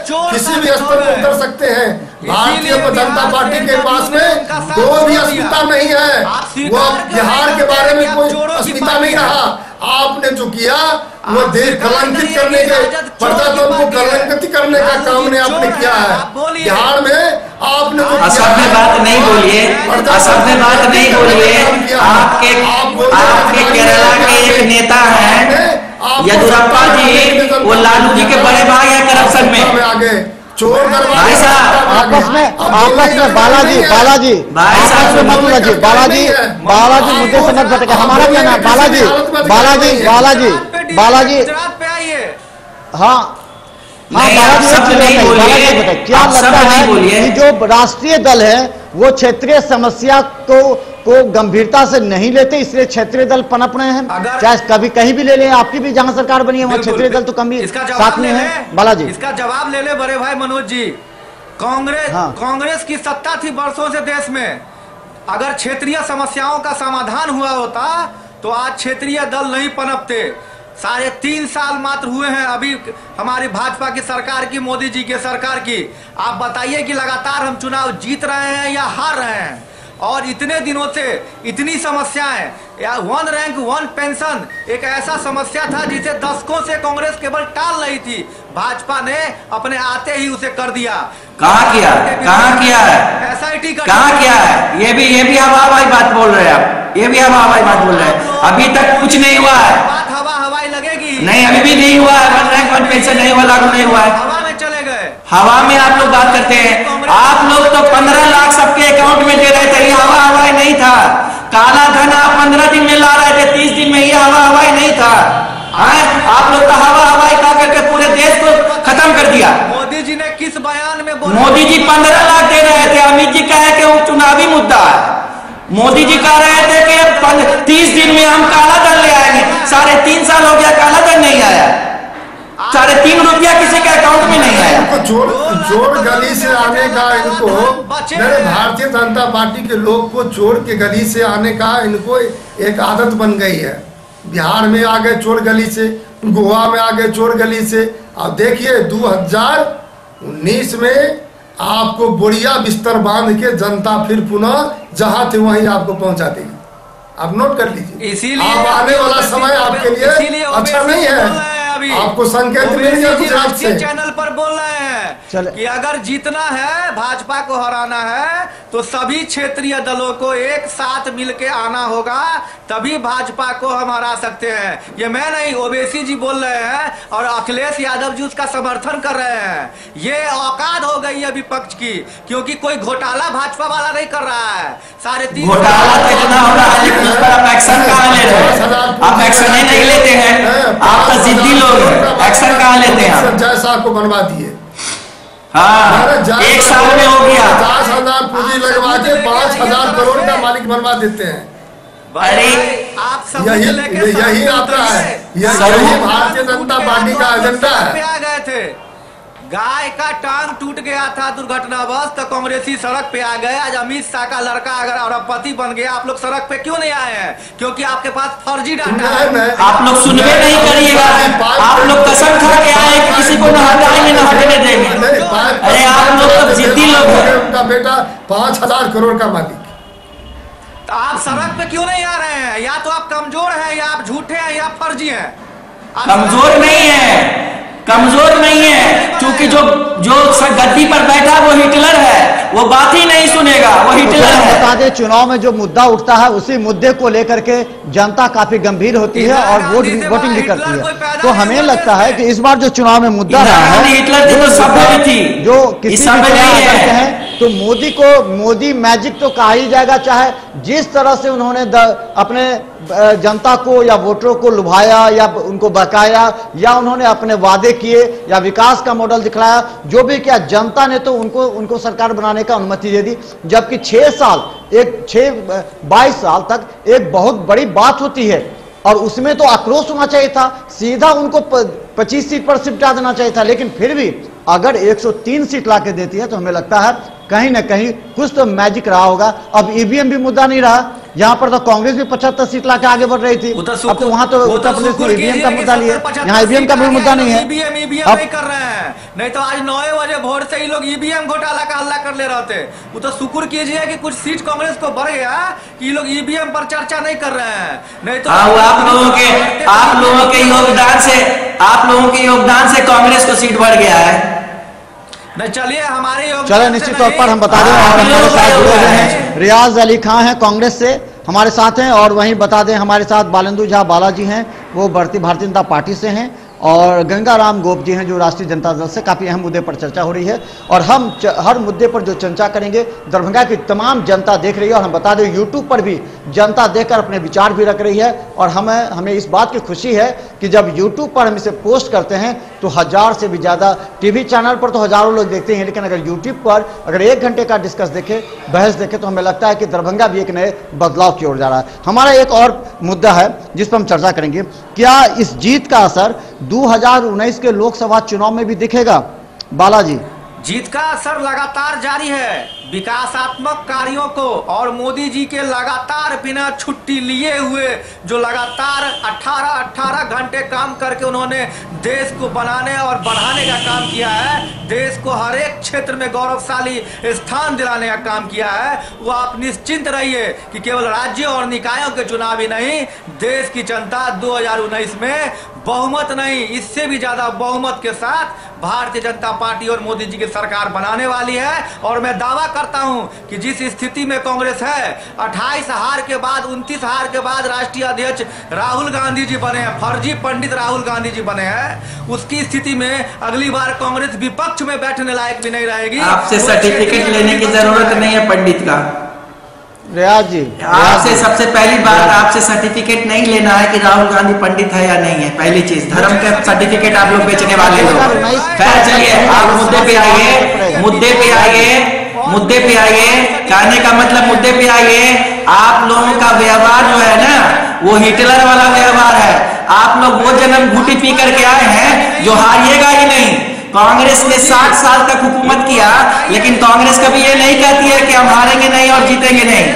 किसी भी स्तर पर उतर सकते हैं। भारतीय जनता पार्टी के पास में कोई भी अस्मिता नहीं है, वो बिहार के बारे में कोई अस्मिता नहीं रहा। आपने जो किया वो देश कलंकित करने के, प्रजातंत्र को कलंकित करने का काम ने आपने किया है। बिहार में आपने असभ्य बात नहीं बोलिए, असभ्य बात नहीं बोलिए। आपके केरला के एक नेता हैं येदियुरप्पा जी, वो लालू जी के बड़े भाई हैं करप्शन में। आगे चोर भाई साहब आपस में बालाजी मुद्दे से मत भटके, हमारा क्या नाम बालाजी। हाँ क्या लगता है कि जो राष्ट्रीय दल है वो क्षेत्रीय समस्या को गंभीरता से नहीं लेते, इसलिए क्षेत्रीय दल पनप रहे हैं? चाहे कभी कहीं भी ले लें, आपकी भी जहां सरकार बनी है वहां क्षेत्रीय दल तो कभी साथ में है। बालाजी इसका जवाब ले ले बड़े भाई मनोज जी। कांग्रेस की सत्ता थी वर्षों से देश में, अगर क्षेत्रीय समस्याओं का समाधान हुआ होता तो आज क्षेत्रीय दल नहीं पनपते। 3.5 साल मात्र हुए हैं अभी हमारी भाजपा की सरकार की, मोदी जी की सरकार की। आप बताइए कि लगातार हम चुनाव जीत रहे हैं या हार रहे हैं, और इतने दिनों से इतनी समस्याएं, या 1 रैंक 1 पेंशन एक ऐसा समस्या था जिसे दशकों से कांग्रेस केवल टाल रही थी, भाजपा ने अपने आते ही उसे कर दिया। कहाँ किया है? SIT कहाँ किया है? ये भी हवाई बात बोल रहे हैं आप, ये भी हवाई बात बोल रहे हैं। अभी तक कुछ नहीं हुआ है। बात हवाई लगेगी। नहीं, अभी भी नहीं हुआ है, 1 रैंक 1 पेंशन नहीं हुआ, लागू नहीं हुआ है। हवा में चले गए। हवा में आप लोग बात करते हैं। आप लोग तो 15 लाख सबके अकाउंट में दे रहे थे, ये हवा हवाई नहीं था। काला धन आप 15 दिन में ला रहे थे, 30 दिन में, ये हवा हवाई नहीं था। आप लोग तो हवा हवाई कहा करके पूरे देश को खत्म कर दिया। मोदी जी ने किस बयान में बोला? मोदी जी 15 लाख दे रहे थे, अमित जी कहे कि वो चुनावी मुद्दा है। मोदी जी कह रहे थे कि 30 दिन में हम काला धन ले आएंगे। 3.5 साल हो गया, काला धन नहीं आया। 3.5 रुपया किसी के अकाउंट में नहीं आया। चोर गली से आने का इनको, मेरे भारतीय जनता पार्टी के लोग को चोर के गली से आने का इनको एक आदत बन गई है। बिहार में आ गए चोर गली से, गोवा में आ गए चोर गली से। अब देखिए 2019 में आपको बोरिया बिस्तर बांध के जनता फिर पुनः जहां थे वहीं आपको पहुंचा देगी। आप नोट कर लीजिए। इसीलिए आप आने वाला समय आपके लिए अच्छा नहीं है। आपको संकेत मिल गया गुजरात से। चैनल पर बोल रहे हैं कि अगर जीतना है, भाजपा को हराना है, तो सभी क्षेत्रीय दलों को एक साथ मिलके आना होगा, तभी भाजपा को हम हरा सकते हैं। ये मैं नहीं, ओवैसी जी बोल रहे हैं और अखिलेश यादव जी उसका समर्थन कर रहे हैं। ये औकात हो गई है विपक्ष की, क्योंकि कोई घोटाला भाजपा वाला नहीं कर रहा है। 3.5 घोटाला तो इतना हो रहा है, लेकिन उस पर आप एक्शन कहाँ ले रहे हैं? आप एक्शन ही नहीं लेते हैं। आप तो जिद्दी लोग हैं, एक्शन कहाँ लेते हैं? जैसा को बनवा दिए। हाँ, 1 साल में हो गया। 50,000 पूंजी लगवा के 5,000 करोड़ का मालिक बनवा देते हैं। अरे आप यही आता है, यही भारतीय जनता पार्टी का एजेंडा है। आ गए थे, गाय का टांग टूट गया था दुर्घटनावश, तो कांग्रेसी सड़क पे आ गए। आज अमित शाह का लड़का अगर अरबपति बन गया, आप लोग सड़क पे क्यों नहीं आए हैं? क्योंकि आपके पास फर्जी डाटा है। आप लोग सुनबे नहीं करिएगा। आप लोग कसम खा के आए कि किसी को न हटाएंगे, न हटने देंगे। अरे आप लोग तो जिद्दी लोग हैं। उनका बेटा 5,000 करोड़ का मालिक। तो आप सड़क पे क्यों नहीं आ रहे हैं? या तो आप कमजोर हैं, या आप झूठे हैं, या फर्जी हैं। कमजोर नहीं है, कमजोर नहीं है, क्योंकि जो गद्दी पर बैठा वो हिटलर है, वो बात ही नहीं सुनेगा, वो हिटलर है। बता दें, चुनाव में जो मुद्दा उठता है उसी मुद्दे को लेकर के जनता काफी गंभीर होती है और वोटिंग भी करती है। तो हमें लगता है कि इस बार जो चुनाव में मुद्दा रहा है, हिटलर तो सभ्य थी, जो किसी भी करते हैं, तो मोदी मैजिक तो कहा ही जाएगा। चाहे जिस तरह से उन्होंने अपने जनता को या वोटरों को लुभाया या उनको बकाया, या उन्होंने अपने वादे किए या विकास का मॉडल दिखलाया, जो भी किया, जनता ने तो उनको सरकार बनाने का अनुमति दे दी। जबकि 22 साल तक एक बहुत बड़ी बात होती है और उसमें तो आक्रोश होना चाहिए था, सीधा उनको 25 सीट पर शिफ्ट देना चाहिए था। लेकिन फिर भी अगर 103 सीट ला के देती है तो हमें लगता है कहीं ना कहीं कुछ तो मैजिक रहा होगा। अब ईवीएम भी मुद्दा नहीं रहा, यहाँ पर तो कांग्रेस भी 75 सीट ला के आगे बढ़ रही थी। अब तो वहां तो उत्तर प्रदेश में ईवीएम का मुद्दा लिया, यहाँ ईवीएम का भी मुद्दा नहीं है। ईवीएम नहीं कर रहे हैं, नहीं तो आज 9 बजे भोर से ही लोग ईवीएम घोटाला का हल्ला कर ले रहे थे। वो तो शुक्र कीजिए कि कुछ सीट कांग्रेस को बढ़ गया कि लोग ईवीएम पर चर्चा नहीं कर रहे हैं। नहीं तो आप लोगों के योगदान से कांग्रेस को सीट बढ़ गया है। नहीं, चलिए चलो, निश्चित तौर पर हम बता दें, और हमारे साथ जुड़े हुए हैं रियाज अली खां हैं, कांग्रेस से हमारे साथ हैं। और वहीं बता दें हमारे साथ बालेंदु झा बालाजी हैं, वो भारतीय जनता पार्टी से हैं, और गंगाराम गोप जी हैं जो राष्ट्रीय जनता दल से। काफी अहम मुद्दे पर चर्चा हो रही है और हम हर मुद्दे पर जो चर्चा करेंगे, दरभंगा की तमाम जनता देख रही है। और हम बता दें यूट्यूब पर भी जनता देखकर अपने विचार भी रख रही है। और हमें इस बात की खुशी है कि जब यूट्यूब पर हम इसे पोस्ट करते हैं तो 1000 से भी ज्यादा, टीवी चैनल पर तो हजारों लोग देखते हैं, लेकिन अगर यूट्यूब पर अगर 1 घंटे का डिस्कस देखे, बहस देखे, तो हमें लगता है कि दरभंगा भी एक नए बदलाव की ओर जा रहा है। हमारा एक और मुद्दा है जिस पर हम चर्चा करेंगे, क्या इस जीत का असर 2019 के लोकसभा चुनाव में भी दिखेगा? बालाजी, जीत का असर लगातार जारी है। विकासात्मक कार्यों को और मोदी जी के लगातार बिना छुट्टी लिए हुए जो लगातार 18 घंटे काम करके उन्होंने देश को बनाने और बढ़ाने का काम किया है, देश को हर एक क्षेत्र में गौरवशाली स्थान दिलाने का काम किया है, वो आप निश्चिंत रहिए कि केवल राज्यों और निकायों के चुनाव ही नहीं, देश की जनता 2019 में बहुमत नहीं, इससे भी ज्यादा बहुमत के साथ भारतीय जनता पार्टी और मोदी जी की सरकार बनाने वाली है। और मैं दावा करता हूं कि जिस स्थिति में कांग्रेस है, 28 हार के बाद 29 हार के बाद राष्ट्रीय अध्यक्ष राहुल गांधी जी बने हैं, फर्जी पंडित राहुल गांधी जी बने हैं, उसकी स्थिति में अगली बार कांग्रेस विपक्ष में बैठने लायक भी नहीं रहेगी। आपसे सर्टिफिकेट लेने की जरूरत नहीं है पंडित का। रियाज जी, आपसे सबसे पहली बात, आपसे सर्टिफिकेट नहीं लेना है कि राहुल गांधी पंडित है या नहीं है। पहली चीज, धर्म का सर्टिफिकेट आप लोग बेचने वाले लोग। खैर चलिए, आप मुद्दे पे आइए, मुद्दे पे आइए, मुद्दे पे आइए। कहने का मतलब मुद्दे पे आइए। आप लोगों का व्यवहार जो है ना, वो हिटलर वाला व्यवहार है। आप लोग वो जन्म घूटी पी करके आए हैं जो हारिएगा ही नहीं। कांग्रेस ने 60 साल तक हुकूमत किया, लेकिन कांग्रेस कभी ये नहीं कहती है कि हम हारेंगे नहीं और जीतेंगे नहीं।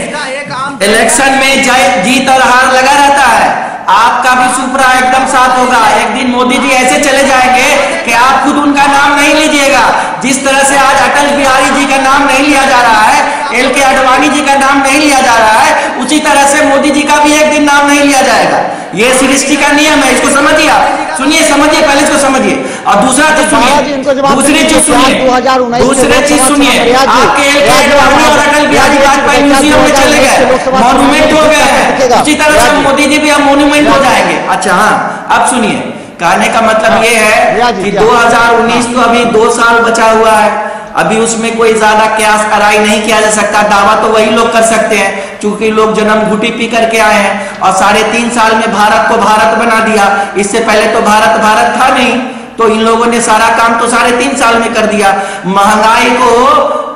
इलेक्शन में जीत और हार लगा रहता है। आपका भी सुपरा एकदम साथ होगा। एक दिन मोदी जी ऐसे चले जाएंगे कि आप खुद उनका नाम नहीं लीजिएगा। जिस तरह से आज अटल बिहारी जी का नाम नहीं लिया जा रहा है, LK आडवाणी जी का नाम नहीं लिया जा रहा है, उसी तरह से मोदी जी का भी एक दिन नाम नहीं लिया जाएगा। ये सृष्टि का नियम है, इसको समझिए। आप सुनिए, समझिए, पहले इसको समझिए। और दूसरा चीज सुनिए, दूसरी चीज सुनिए, दूसरी चीज सुनिए। आपके LK आडवाणी और अटल बिहारी वाजपेयी म्यूजियम में चले गए, मॉन्यूमेंट हो गए हैं। उसी तरह से मोदी जी भी अब मॉन्यूमेंट हो जाएंगे। अच्छा हाँ, अब सुनिए, कहने का मतलब ये है कि 2019 तो अभी 2 साल बचा हुआ है। अभी उसमें कोई ज्यादा क्यास कराई नहीं किया जा सकता। दावा तो वही लोग कर सकते हैं, चूंकि लोग जन्म घुटी पी करके आए हैं और 3.5 साल में भारत को भारत बना दिया। इससे पहले तो भारत भारत था नहीं, तो इन लोगों ने सारा काम तो 3.5 साल में कर दिया। महंगाई को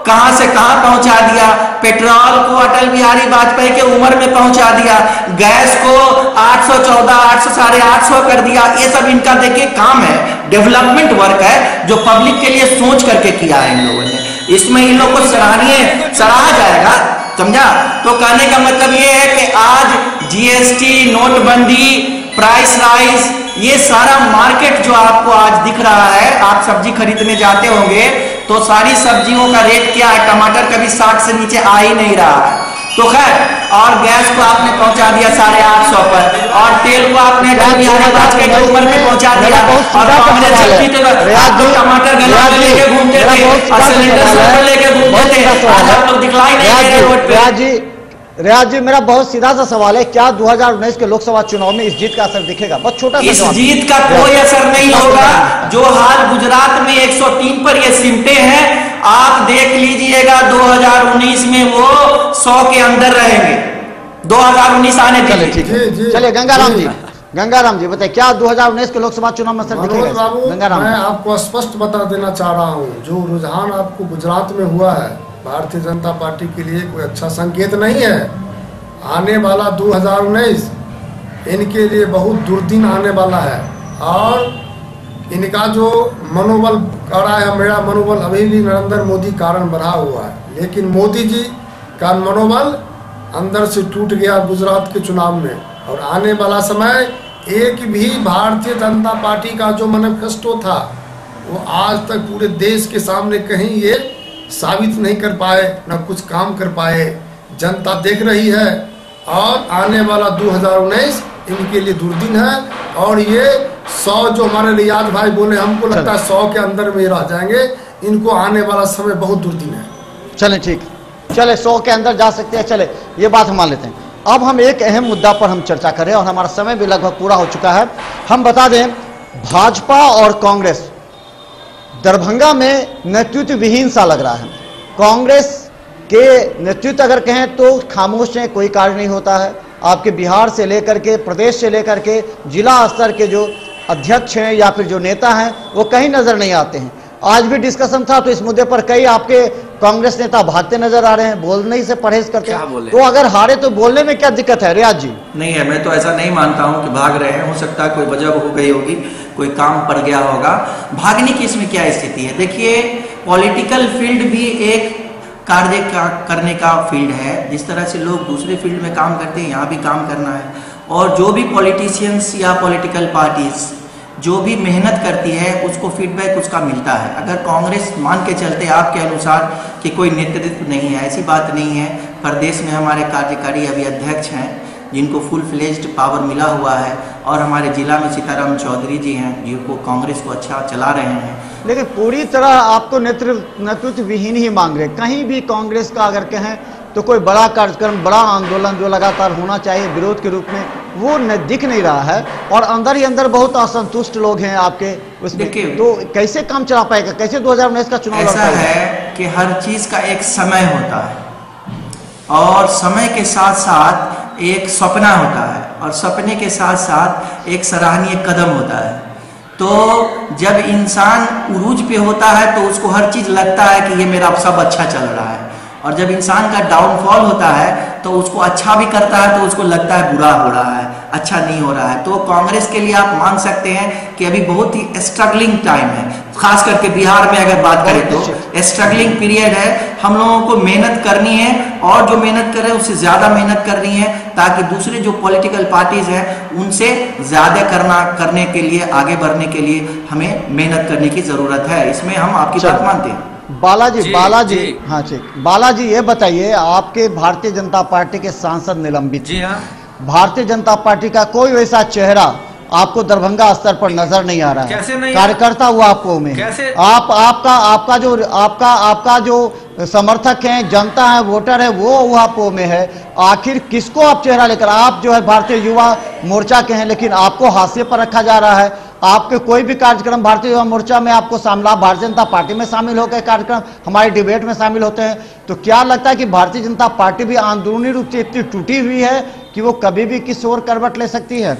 कहां से कहां पहुंचा दिया, पेट्रोल को अटल बिहारी वाजपेयी के उम्र में पहुंचा दिया, गैस को 814, 800, 850 कर दिया। ये सब इनका देखिए काम है, डेवलपमेंट वर्क है जो पब्लिक के लिए सोच करके किया है इन लोगों ने। इसमें इन लोगों को सराहा जाएगा, समझा। तो कहने का मतलब ये है कि आज GST, नोटबंदी, प्राइस राइज, ये सारा मार्केट जो आपको आज दिख रहा है, आप सब्जी खरीदने जाते होंगे तो सारी सब्जियों का रेट क्या है, टमाटर कभी 60 से नीचे आ ही नहीं रहा है। तो खैर, और गैस को आपने पहुंचा दिया 850 पर, और तेल को आपने अटल बिहारी वाजपेयी के उम्र में पहुंचा दिया। और कांग्रेस चलती तो टमाटर गला में लेके घूमते थे और सिलेंडर सर पर लेके घूमते थे। आज आप लोग दिखलाई नहीं दे रहे रोड पे। रियाज जी, मेरा बहुत सीधा सा सवाल है, क्या 2019 के लोकसभा चुनाव में इस जीत का असर दिखेगा? बहुत छोटा सा। इस जीत का कोई असर नहीं होगा। जो हाल गुजरात में 103 पर ये सिमटे हैं, आप देख लीजिएगा 2019 में वो 100 के अंदर रहेंगे। 2019 आने चलिए, ठीक है। चलिए गंगाराम जी बताइए, क्या 2019 के लोकसभा चुनाव में असर दिखेगा? गंगाराम, मैं आपको स्पष्ट बता देना चाह रहा हूँ, जो रुझान आपको गुजरात में हुआ है, भारतीय जनता पार्टी के लिए कोई अच्छा संकेत नहीं है। आने वाला 2019 इनके लिए बहुत दुर्दिन आने वाला है। और इनका जो मनोबल कर रहा है, मेरा मनोबल अभी भी नरेंद्र मोदी कारण बढ़ा हुआ है, लेकिन मोदी जी का मनोबल अंदर से टूट गया गुजरात के चुनाव में। और आने वाला समय, एक भी भारतीय जनता पार्टी का जो मैनिफेस्टो था, वो आज तक पूरे देश के सामने कहीं ये साबित नहीं कर पाए, न कुछ काम कर पाए। जनता देख रही है, और आने वाला 2019 इनके लिए दुर्दिन है। और ये 100 जो हमारे रियाज भाई बोले, हमको लगता है 100 के अंदर में रह जाएंगे। इनको आने वाला समय बहुत दुर्दिन है। चले, ठीक, चले 100 के अंदर जा सकते हैं। चले, ये बात हम मान लेते हैं। अब हम एक अहम मुद्दा पर हम चर्चा करें, और हमारा समय भी लगभग पूरा हो चुका है। हम बता दें, भाजपा और कांग्रेस दरभंगा में नेतृत्व विहीन सा लग रहा है। कांग्रेस के नेतृत्व अगर कहें तो खामोश है, कोई कार्य नहीं होता है। आपके बिहार से लेकर के, प्रदेश से लेकर के जिला स्तर के जो अध्यक्ष हैं या फिर जो नेता हैं, वो कहीं नजर नहीं आते हैं। आज भी डिस्कशन था तो इस मुद्दे पर कई आपके कांग्रेस नेता भागते नजर आ रहे हैं, बोलने से परहेज करते हैं। तो अगर हारे तो बोलने में क्या दिक्कत है? रियाज जी, नहीं है, मैं तो ऐसा नहीं मानता हूं कि भाग रहे हैं। हो सकता है कोई वजह हो गई होगी, कोई काम पड़ गया होगा। भागने की इसमें क्या स्थिति है? देखिए, पॉलिटिकल फील्ड भी एक कार्य करने का फील्ड है। जिस तरह से लोग दूसरे फील्ड में काम करते हैं, यहाँ भी काम करना है। और जो भी पॉलिटिशियंस या पॉलिटिकल पार्टीज जो भी मेहनत करती है, उसको फीडबैक उसका मिलता है। अगर कांग्रेस मान के चलते आपके अनुसार कि कोई नेतृत्व नहीं है, ऐसी बात नहीं है। प्रदेश में हमारे कार्यकारी अभी अध्यक्ष हैं जिनको फुल फ्लेज्ड पावर मिला हुआ है, और हमारे जिला में सीताराम चौधरी जी हैं जिनको कांग्रेस को अच्छा चला रहे हैं। लेकिन पूरी तरह आपको नेतृत्व विहीन ही मांग रहे। कहीं भी कांग्रेस का अगर कहें तो कोई बड़ा कार्यक्रम, बड़ा आंदोलन जो लगातार होना चाहिए विरोध के रूप में, वो दिख नहीं रहा है, और अंदर ही अंदर बहुत असंतुष्ट लोग हैं आपके उसमें। तो कैसे काम चला पाएगा, कैसे 2019 का चुनाव लड़ पाएगा? ऐसा है कि हर चीज का एक समय होता है, और समय के साथ साथ एक सपना होता है, और सपने के साथ साथ एक सराहनीय कदम होता है। तो जब इंसान उरूज पे होता है तो उसको हर चीज लगता है कि ये मेरा सब अच्छा चल रहा है, और जब इंसान का डाउनफॉल होता है तो उसको अच्छा भी करता है तो उसको लगता है बुरा हो रहा है, अच्छा नहीं हो रहा है। तो कांग्रेस के लिए आप मान सकते हैं कि अभी बहुत ही स्ट्रगलिंग टाइम है, खास करके बिहार में अगर बात करें तो स्ट्रगलिंग पीरियड है। हम लोगों को मेहनत करनी है, और जो मेहनत कर रहे हैं उससे ज्यादा मेहनत करनी है, ताकि दूसरे जो पॉलिटिकल पार्टीज हैं उनसे ज्यादा करने के लिए, आगे बढ़ने के लिए हमें मेहनत करने की जरूरत है। इसमें हम आपकी बात मानते हैं। बालाजी, हाँ ठीक, बालाजी ये बताइए, आपके भारतीय जनता पार्टी के सांसद निलंबित। जी हाँ, भारतीय जनता पार्टी का कोई वैसा चेहरा आपको दरभंगा स्तर पर नजर नहीं आ रहा है। कैसे नहीं? कार्यकर्ता हुआ आपको में कैसे? आपका जो समर्थक हैं, जनता है, वोटर है, वो आपको में है। आखिर किसको आप चेहरा लेकर, आप जो है भारतीय युवा मोर्चा के हैं, लेकिन आपको हाशिए पर रखा जा रहा है। आपके कोई भी कार्यक्रम भारतीय युवा मोर्चा में आपको सामला, भारतीय जनता पार्टी में शामिल होकर कार्यक्रम हमारे डिबेट में शामिल होते हैं, तो क्या लगता है कि भारतीय जनता पार्टी भी अंदरूनी रूप से इतनी टूटी हुई है कि वो कभी भी किसी और करवट ले सकती है?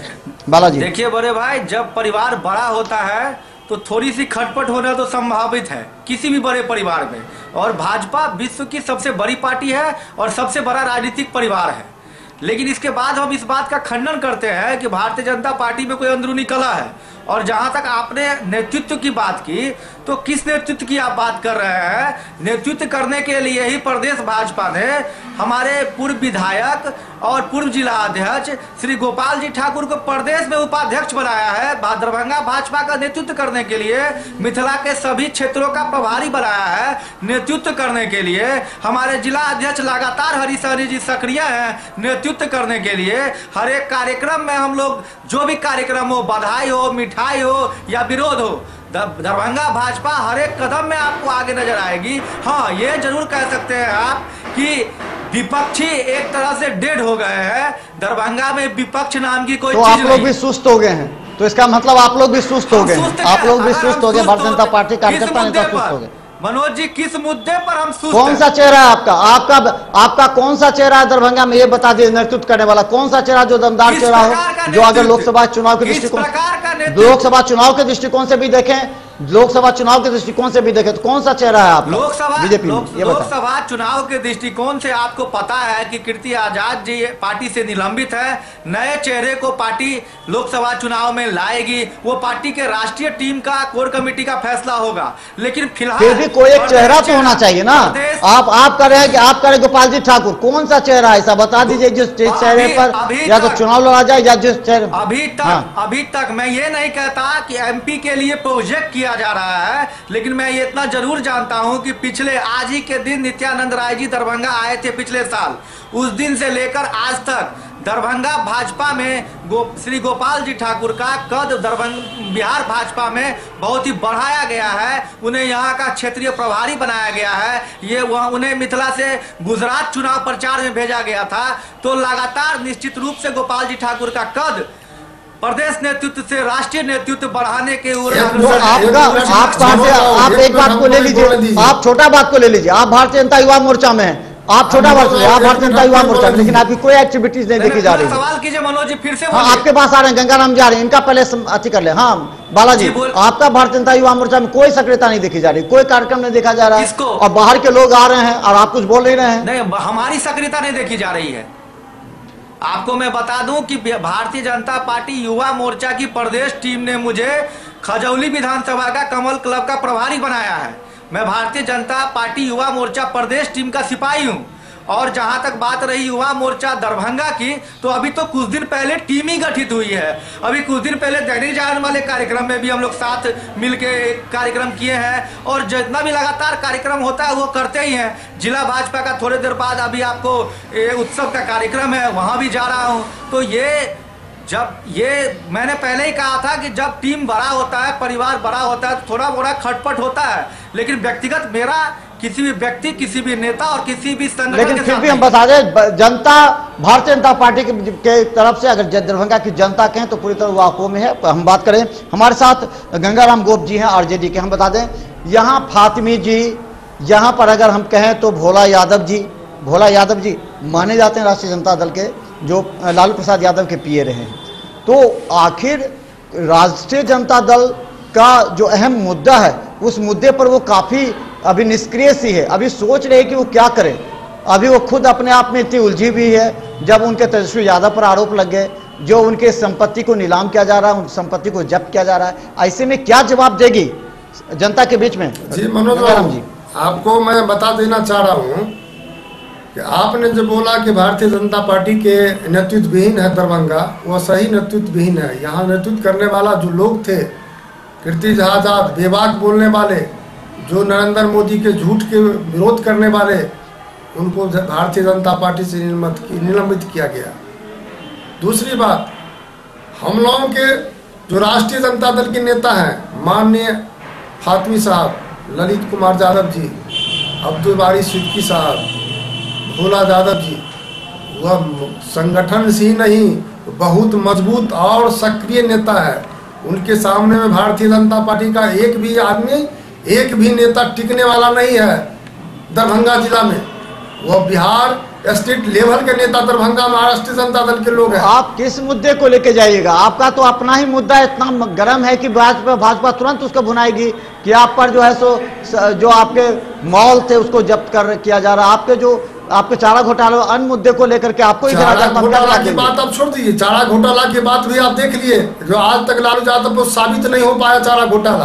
बालाजी देखिए बड़े भाई, जब परिवार बड़ा होता है तो थोड़ी सी खटपट होना तो संभावित है किसी भी बड़े परिवार में, और भाजपा विश्व की सबसे बड़ी पार्टी है और सबसे बड़ा राजनीतिक परिवार है। लेकिन इसके बाद हम इस बात का खंडन करते हैं कि भारतीय जनता पार्टी में कोई अंदरूनी कलह है। और जहां तक आपने नेतृत्व की बात की, तो किस नेतृत्व की आप बात कर रहे हैं? नेतृत्व करने के लिए ही प्रदेश भाजपा ने हमारे पूर्व विधायक और पूर्व जिला अध्यक्ष श्री गोपाल जी ठाकुर को प्रदेश में उपाध्यक्ष बनाया है। दरभंगा भाजपा का नेतृत्व करने के लिए मिथिला के सभी क्षेत्रों का प्रभारी बनाया है। नेतृत्व करने के लिए हमारे जिला अध्यक्ष लगातार हरी सहनी जी सक्रिय हैं नेतृत्व करने के लिए। हर एक कार्यक्रम में हम लोग, जो भी कार्यक्रम हो, बधाई हो, मिठाई हो या विरोध हो, दरभंगा भाजपा हर एक कदम में आपको आगे नजर आएगी। हाँ, ये जरूर कह सकते हैं आप कि विपक्षी एक तरह से डेड हो गए हैं। दरभंगा में विपक्ष नाम की कोई चीज नहीं। आप लोग भी सुस्त हो गए हैं, तो इसका मतलब आप लोग भी सुस्त हो गए, आप लोग भी सुस्त हो गए, भारतीय जनता पार्टी कार्यकर्ता नेता सुस्त हो गए। मनोज जी, किस मुद्दे पर हम सुस्त? कौन सा चेहरा है आपका कौन सा चेहरा है दरभंगा में? ये बता दिए, नेतृत्व करने वाला कौन सा चेहरा जो दमदार चेहरा हो, जो अगर लोकसभा चुनाव के दृष्टिकोण से भी देखें, लोकसभा चुनाव के दृष्टिकोण से भी देखें, तो कौन सा चेहरा है आप बीजेपी में? लोकसभा चुनाव के दृष्टिकोण से आपको पता है कि कीर्ति आजाद जी पार्टी से निलंबित है। नए चेहरे को पार्टी लोकसभा चुनाव में लाएगी, वो पार्टी के राष्ट्रीय टीम का, कोर कमेटी का फैसला होगा। लेकिन फिलहाल फिर भी कोई एक चेहरा तो होना चाहिए ना। आप कर रहे हैं कि आप करें गोपाल जी ठाकुर, कौन सा चेहरा है ऐसा बता दीजिए जिस चेहरे पर या तो चुनाव लड़ा जाए या जिस चेहरे। अभी तक मैं ये नहीं कहता कि एमपी के लिए प्रोजेक्ट किया जा रहा है, लेकिन मैं ये इतना जरूर जानता हूं कि पिछले आज ही के दिन नित्यानंद राय जी दरभंगा आए थे पिछले साल। उस दिन से लेकर आज तक दरभंगा भाजपा में श्री गोपाल जी ठाकुर का कद बिहार भाजपा में बहुत ही बढ़ाया गया है। उन्हें यहाँ का क्षेत्रीय प्रभारी बनाया गया है। ये उन्हें मिथिला से गुजरात चुनाव प्रचार में भेजा गया था। तो लगातार निश्चित रूप से गोपाल जी ठाकुर का कद प्रदेश नेतृत्व से राष्ट्रीय नेतृत्व बढ़ाने के ओर। आप एक बात को ले लीजिए, आप छोटा बात को ले लीजिए। आप भारतीय जनता युवा मोर्चा में हैं, आप छोटा बात ले, आप भारतीय जनता युवा मोर्चा में, लेकिन आपकी कोई एक्टिविटीज नहीं देखी जा रही। सवाल कीजिए मनोज जी, फिर से। हाँ, आपके पास आ रहे हैं, गंगाराम जा रहे हैं, इनका पहले अति कर ले। हाँ बालाजी, आपका भारतीय जनता युवा मोर्चा में कोई सक्रियता नहीं देखी जा रही, कोई कार्यक्रम नहीं देखा जा रहा है, और बाहर के लोग आ रहे हैं और आप कुछ बोल नहीं रहे हैं। नहीं, हमारी सक्रियता नहीं देखी जा रही है। आपको मैं बता दूं कि भारतीय जनता पार्टी युवा मोर्चा की प्रदेश टीम ने मुझे खजौली विधानसभा का कमल क्लब का प्रभारी बनाया है। मैं भारतीय जनता पार्टी युवा मोर्चा प्रदेश टीम का सिपाही हूं, और जहां तक बात रही युवा मोर्चा दरभंगा की, तो अभी तो कुछ दिन पहले टीम ही गठित हुई है। अभी कुछ दिन पहले दैनिक जागरण वाले कार्यक्रम में भी हम लोग साथ मिलके कार्यक्रम किए हैं और जितना भी लगातार कार्यक्रम होता है वो करते ही हैं। जिला भाजपा का थोड़ी देर बाद अभी आपको उत्सव का कार्यक्रम है, वहां भी जा रहा हूं। तो ये मैंने पहले ही कहा था कि जब टीम बड़ा होता है, परिवार बड़ा होता है, तो थोड़ा मोड़ा खटपट होता है, लेकिन व्यक्तिगत मेरा किसी भी व्यक्ति, किसी भी नेता और किसी भी संगठन, लेकिन फिर भी हम बता दें, जनता भारतीय जनता पार्टी के तरफ से अगर दरभंगा की जनता कहें तो पूरी तरह वाकई में है। हम बात करें, हमारे साथ गंगाराम गोप जी हैं आरजेडी के। हम बता दें यहाँ फातिमी जी, यहाँ पर अगर हम कहें तो भोला यादव जी माने जाते हैं राष्ट्रीय जनता दल के, जो लालू प्रसाद यादव के पीए रहे हैं। तो आखिर राष्ट्रीय जनता दल का जो अहम मुद्दा है, उस मुद्दे पर वो काफी अभी निष्क्रिय सी है, अभी सोच रहे कि वो क्या करें। अभी वो खुद अपने आप में इतनी उलझी हुई है, जब उनके तेजस्वी यादव पर आरोप लग गए, जो उनके संपत्ति को नीलाम किया जा रहा है, उन संपत्ति को जब्त किया जा रहा है, ऐसे में क्या जवाब देगी जनता के बीच में? जी मनोज जी, आपको मैं बता देना चाह रहा हूँ कि आपने जो बोला कि भारतीय जनता पार्टी के नेतृत्व विहीन है दरभंगा, वह सही नेतृत्व विहीन है। यहाँ नेतृत्व करने वाला जो लोग थे, कीर्ति आजाद, बेबाक बोलने वाले, जो नरेंद्र मोदी के झूठ के विरोध करने वाले, उनको भारतीय जनता पार्टी से निलंबित किया गया। दूसरी बात, हम लोगों के जो राष्ट्रीय जनता दल के नेता हैं, माननीय फातिमी साहब, ललित कुमार यादव जी, अब्दुल बारी सिद्दीकी साहब, भोला यादव जी, वह संगठन से ही नहीं बहुत मजबूत और सक्रिय नेता है। उनके सामने में भारतीय जनता पार्टी का एक भी आदमी, एक भी नेता टिकने वाला नहीं है दरभंगा जिला में। वह बिहार स्टेट लेवल के नेता दरभंगा महाराष्ट्र जनता दल के लोग हैं। आप किस मुद्दे को लेके जाइएगा? आपका तो अपना ही मुद्दा इतना गर्म है कि भाजपा तुरंत उसको भुनाएगी कि आप पर जो है सो जो आपके मॉल थे उसको जब्त किया जा रहा है, आपके जो आपके चारा घोटाला अन्य मुद्दे को लेकर के आपको चारा घोटाला की बात आप छोड़ दीजिए, चारा घोटाला की बात भी आप देख लिए, जो आज तक लालू यादव को साबित नहीं हो पाया चारा घोटाला।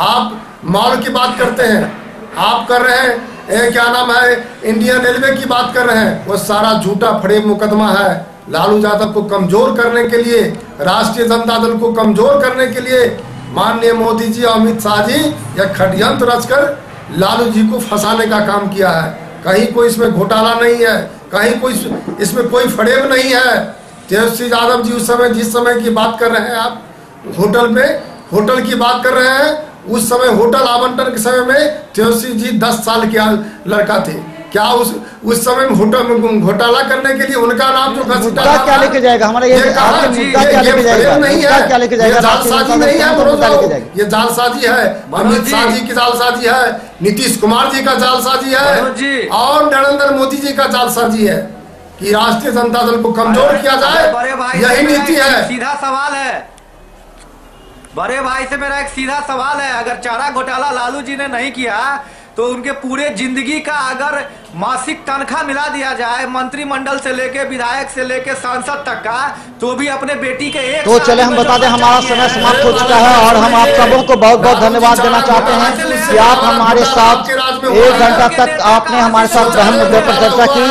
आप मॉल की बात करते हैं, आप कर रहे हैं क्या नाम है, इंडियन रेलवे की बात कर रहे हैं, वो सारा झूठा फरेब मुकदमा है। लालू यादव को कमजोर करने के लिए, राष्ट्रीय जनता दल को कमजोर करने के लिए माननीय मोदी जी, अमित शाह जी यह षड्यंत्र रचकर लालू जी को फंसाने का काम किया है। कहीं कोई इसमें घोटाला नहीं है, कहीं कोई इसमें कोई फरेब नहीं है। तेजस्वी यादव जी उस समय, जिस समय की बात कर रहे हैं आप, होटल की बात कर रहे हैं, उस समय होटल आवंटन के समय में तेजस्वी जी 10 साल के लड़का थे। क्या उस समय में होटल में घोटाला करने के लिए उनका नाम जो मुद्दा क्या लेके जाएगा? हमारा ये मुद्दा क्या लेके जाएगा? नहीं है, क्या लेके जाएगा? जालसाजी नहीं है, ये जालसाजी है। अमित शाह जी की जालसाजी है, नीतीश कुमार जी का जालसाजी है और नरेंद्र मोदी जी का जालसाजी है कि राष्ट्रीय जनता दल को कमजोर किया जाए, यही नीति है। सीधा सवाल है बड़े भाई से, मेरा एक सीधा सवाल है, अगर चारा घोटाला लालू जी ने नहीं किया तो उनके पूरे जिंदगी का अगर मासिक तनख्वाह मिला दिया जाए, मंत्रिमंडल से लेके विधायक से लेके सांसद तक का, तो भी अपने बेटी के एक तो चले हम बता दें हमारा समय समाप्त हो चुका है और हम आप सबों को बहुत बहुत धन्यवाद देना चाहते हैं कि आप हमारे साथ 1 घंटा तक आपने हमारे साथ अहम मुद्दों पर चर्चा की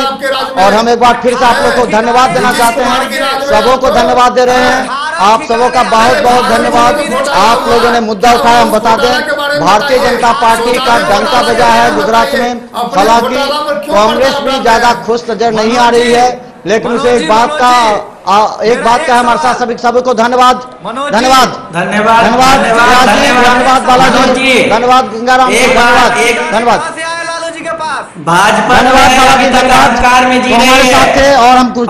और हम एक बार फिर से आप लोग को धन्यवाद देना चाहते हैं, सबों को धन्यवाद दे रहे हैं। आप सबों का बहुत बहुत धन्यवाद। आप लोगों ने मुद्दा उठाया। हम बता दें भारतीय जनता पार्टी का डंका बजा है गुजरात में। हालांकि कांग्रेस भी ज्यादा खुश नजर नहीं आ रही है, लेकिन उसे एक बात का हमारे साथ सभी को धन्यवाद धन्यवाद धन्यवाद धन्यवाद बालाजी, धन्यवाद गंगाराम, धन्यवाद भाजपा हमारे साथ थे और हम कुछ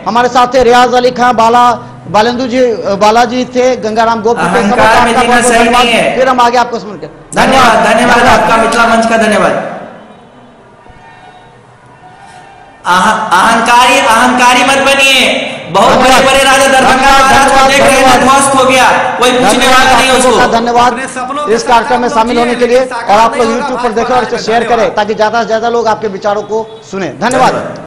हमारे साथ थे रियाज अली खां, बालाजी थे, गंगाराम गोप थे। फिर हम आगे आपको सुन के धन्यवाद आपका मिथिला मंच का धन्यवाद। अहंकारी मत बनिए, बहुत बड़े बड़े राजा दरभंगा देख रहे हैं, ध्वस्त हो गया, कोई पूछने वाला नहीं उसको। धन्यवाद इस कार्यक्रम में शामिल होने के लिए, और आप लोग YouTube पर देखें और इसे शेयर करें ताकि ज्यादा से ज्यादा लोग आपके विचारों को सुने। धन्यवाद।